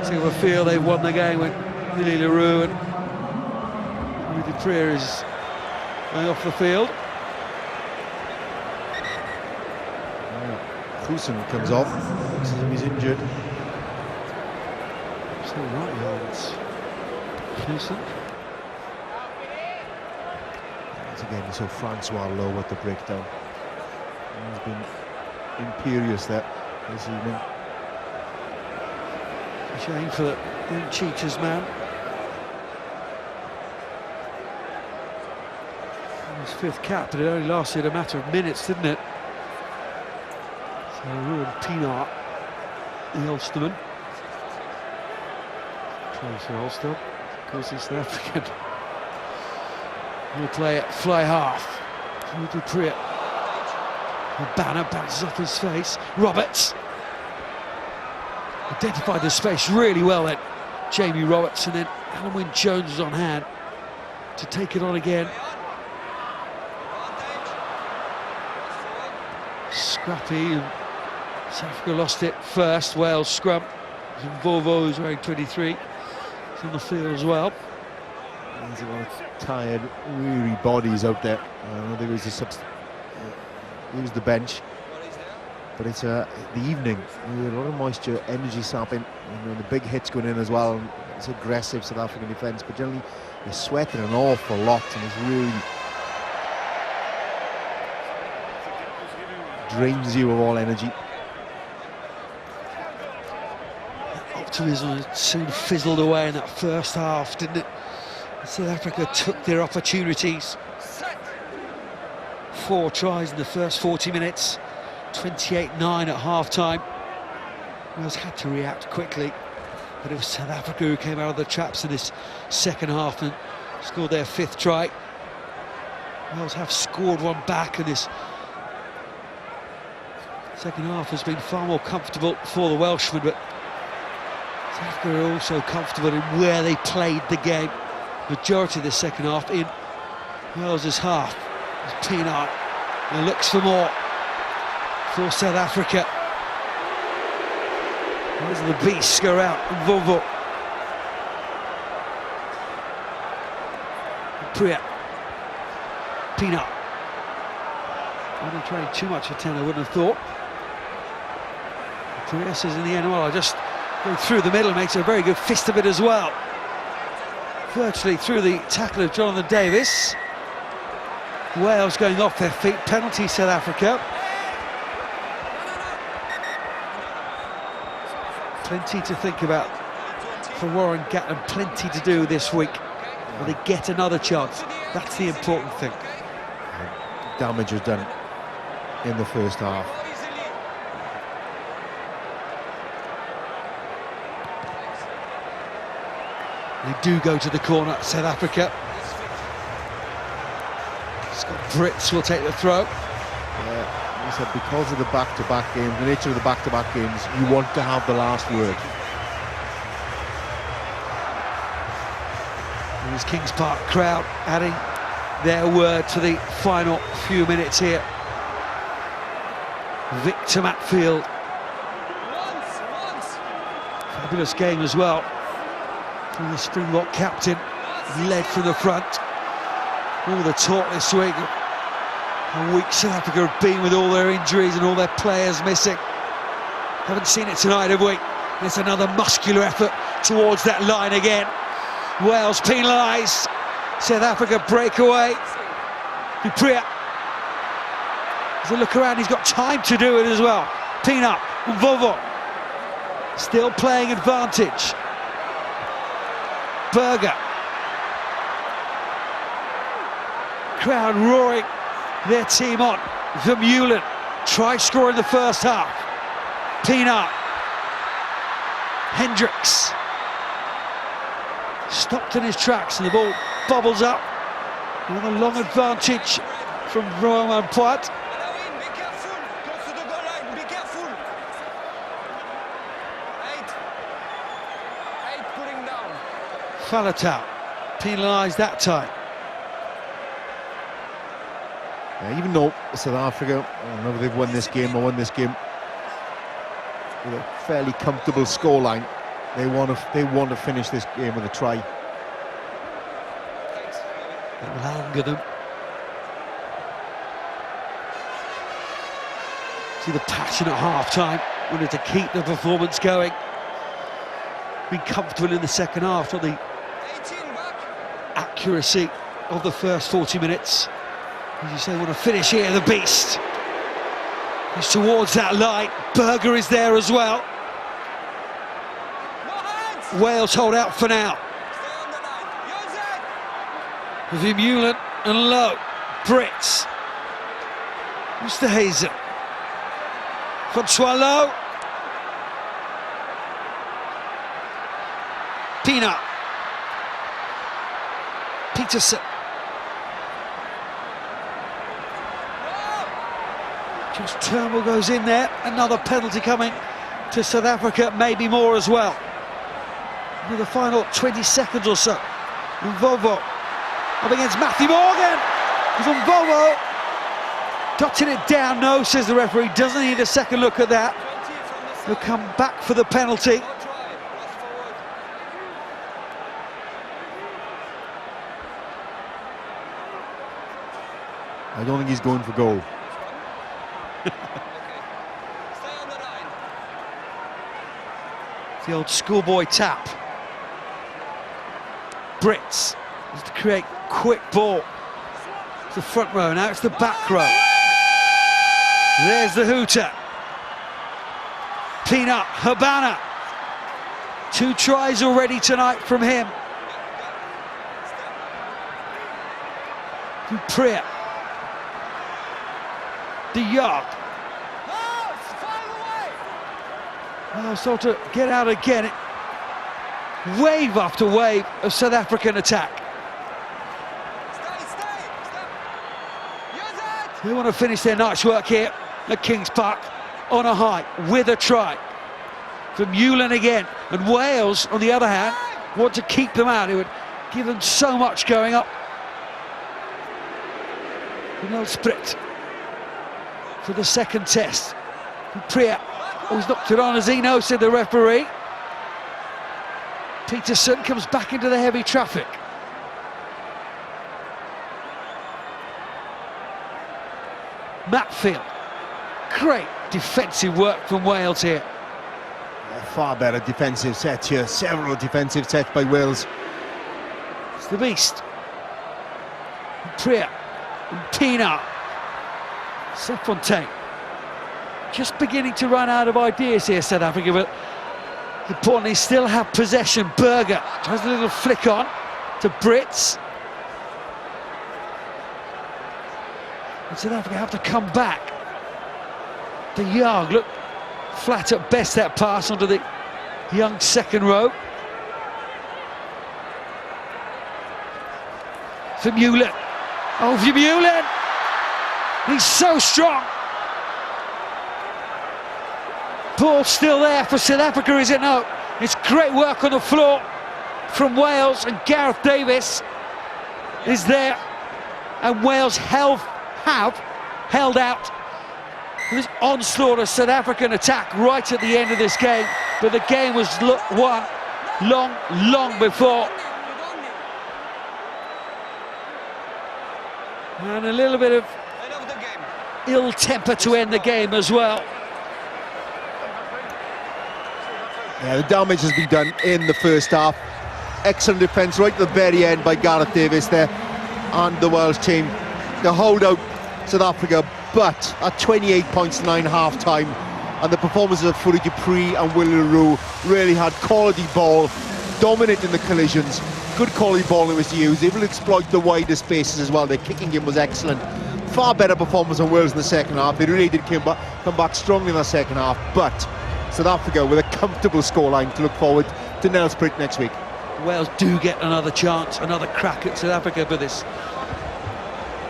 take a feel they've won the game with Lily LaRue and Rudy Trier is going off the field. Fusen comes off, looks as if he's injured. Still right hands. Fusen. Once again, we saw Francois Lowe at the breakdown. He's been imperious there this evening. A shame for the young Cheetahs man. His fifth cap, but it only lasted a matter of minutes, didn't it? So Ruan Pinar, the Ulsterman. Tries for Ulster. Of course, he's South African. He'll play it fly half. Rudy Trier. The banner bounces off his face. Roberts identified the space really well then. Jamie Roberts, and then Alan Wynne Jones was on hand to take it on again. Scrappy, and South Africa lost it first. Wales scrum. Volvo, who's wearing 23, is on the field as well. There's a lot of tired, weary bodies out there. There was use the bench, but it's the evening. A lot of moisture, energy sapping, and the big hits going in as well. And it's aggressive South African defence, but generally you're sweating an awful lot, and it's really drains you of all energy. Optimism soon fizzled away in that first half, didn't it? South Africa took their opportunities. 4 tries in the first 40 minutes, 28-9 at half-time. Wales had to react quickly, but it was South Africa who came out of the traps in this second half and scored their 5th try. Wales have scored one back, and this second half has been far more comfortable for the Welshmen, but South Africa are also comfortable in where they played the game. Majority of the second half in Wales's half. It's Pienaar, and looks for more for South Africa. Those are the beasts go out. Vovo. Priya. Pienaar. I didn't try too much for 10, I wouldn't have thought. Priya says in the end, well, I just go through the middle, makes a very good fist of it as well. Virtually through the tackle of Jonathan Davis. Wales going off their feet, penalty South Africa. Plenty to think about for Warren Gatland, plenty to do this week. Will they get another chance? That's the important thing. Damage was done in the first half. They do go to the corner, South Africa. Scott Brits will take the throw. Yeah, he said because of the back-to-back games, the nature of the back-to-back games, you want to have the last word. There's Kings Park crowd adding their word to the final few minutes here. Victor Matfield. Fabulous game as well from the Springbok captain. He led from the front. All the talk this week how weak South Africa have been with all their injuries and all their players missing. Haven't seen it tonight, have we? There's another muscular effort towards that line again. Wales penalised. South Africa break away. Priya. There's a look around, he's got time to do it as well. Pienaar, Vovo. Still playing advantage. Berger. Crowd roaring their team on. Vermeulen try score in the first half. Pienaar. Hendricks. Stopped in his tracks and the ball bobbles up. Another long advantage from Romain Poit. Be careful, close to the goal line, be careful. 8 pulling down. Faletau penalised that time. Yeah, even though South Africa, I don't know if they've won this game or won this game with a fairly comfortable scoreline, they want to finish this game with a try. That will anger them. See the passion at half-time, wanted to keep the performance going. Been comfortable in the second half, not the accuracy of the first 40 minutes. As you say, want to finish here, the beast. He's towards that line. Berger is there as well. Wales hold out for now. Vermeulen and Lowe. Brits. Mr. Hazen. Francois Lowe. Pienaar. Peterson. Just Turnbull goes in there. Another penalty coming to South Africa, maybe more as well. With the final 20 seconds or so. Vovo up against Matthew Morgan. He's on Vovo. Dotting it down, no, says the referee. Doesn't need a second look at that. He'll come back for the penalty. I don't think he's going for goal. The old schoolboy tap. Brits has to create quick ball. It's the front row, now it's the back row. There's the hooter. Pienaar, Habana. 2 tries already tonight from him. Priya. De Jong. Oh, so to get out again. Wave after wave of South African attack. They want to finish their night's work here at Kings Park on a high with a try. Vermeulen again, and Wales, on the other hand, want to keep them out. It would give them so much going up. Sprit for the second test. Priya, he's knocked it on, as he knows, said the referee. Peterson comes back into the heavy traffic. Matfield, great defensive work from Wales here. Far better defensive set here, several defensive sets by Wales. It's the beast. Priya, Pina, Fontaine. Just beginning to run out of ideas here, South Africa, but importantly still have possession. Berger tries a little flick on to Brits. And South Africa have to come back. De Jong look flat at best, that pass onto the young second row. Vermeulen. Oh, Vermeulen! He's so strong. Ball still there for South Africa, is it? No. It's great work on the floor from Wales, and Gareth Davis is there. And Wales have held out this onslaught of South African attack right at the end of this game, but the game was won long before. And a little bit of ill temper to end the game as well. Yeah, the damage has been done in the first half. Excellent defence right at the very end by Gareth Davis there and the Welsh team. They hold out South Africa, but at 28 points to 9 half-time, and the performances of Forde and Willie Leroux really had quality ball, dominating the collisions, good quality ball it was to use, able to exploit the wider spaces as well. Their kicking game was excellent. Far better performance on Wales in the second half. They really did come back strongly in the second half, but South Africa with a comfortable scoreline to look forward to Nelspruit next week. Wales do get another chance, another crack at South Africa, but this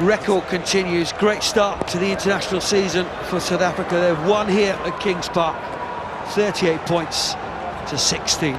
record continues. Great start to the international season for South Africa. They've won here at Kings Park, 38 points to 16.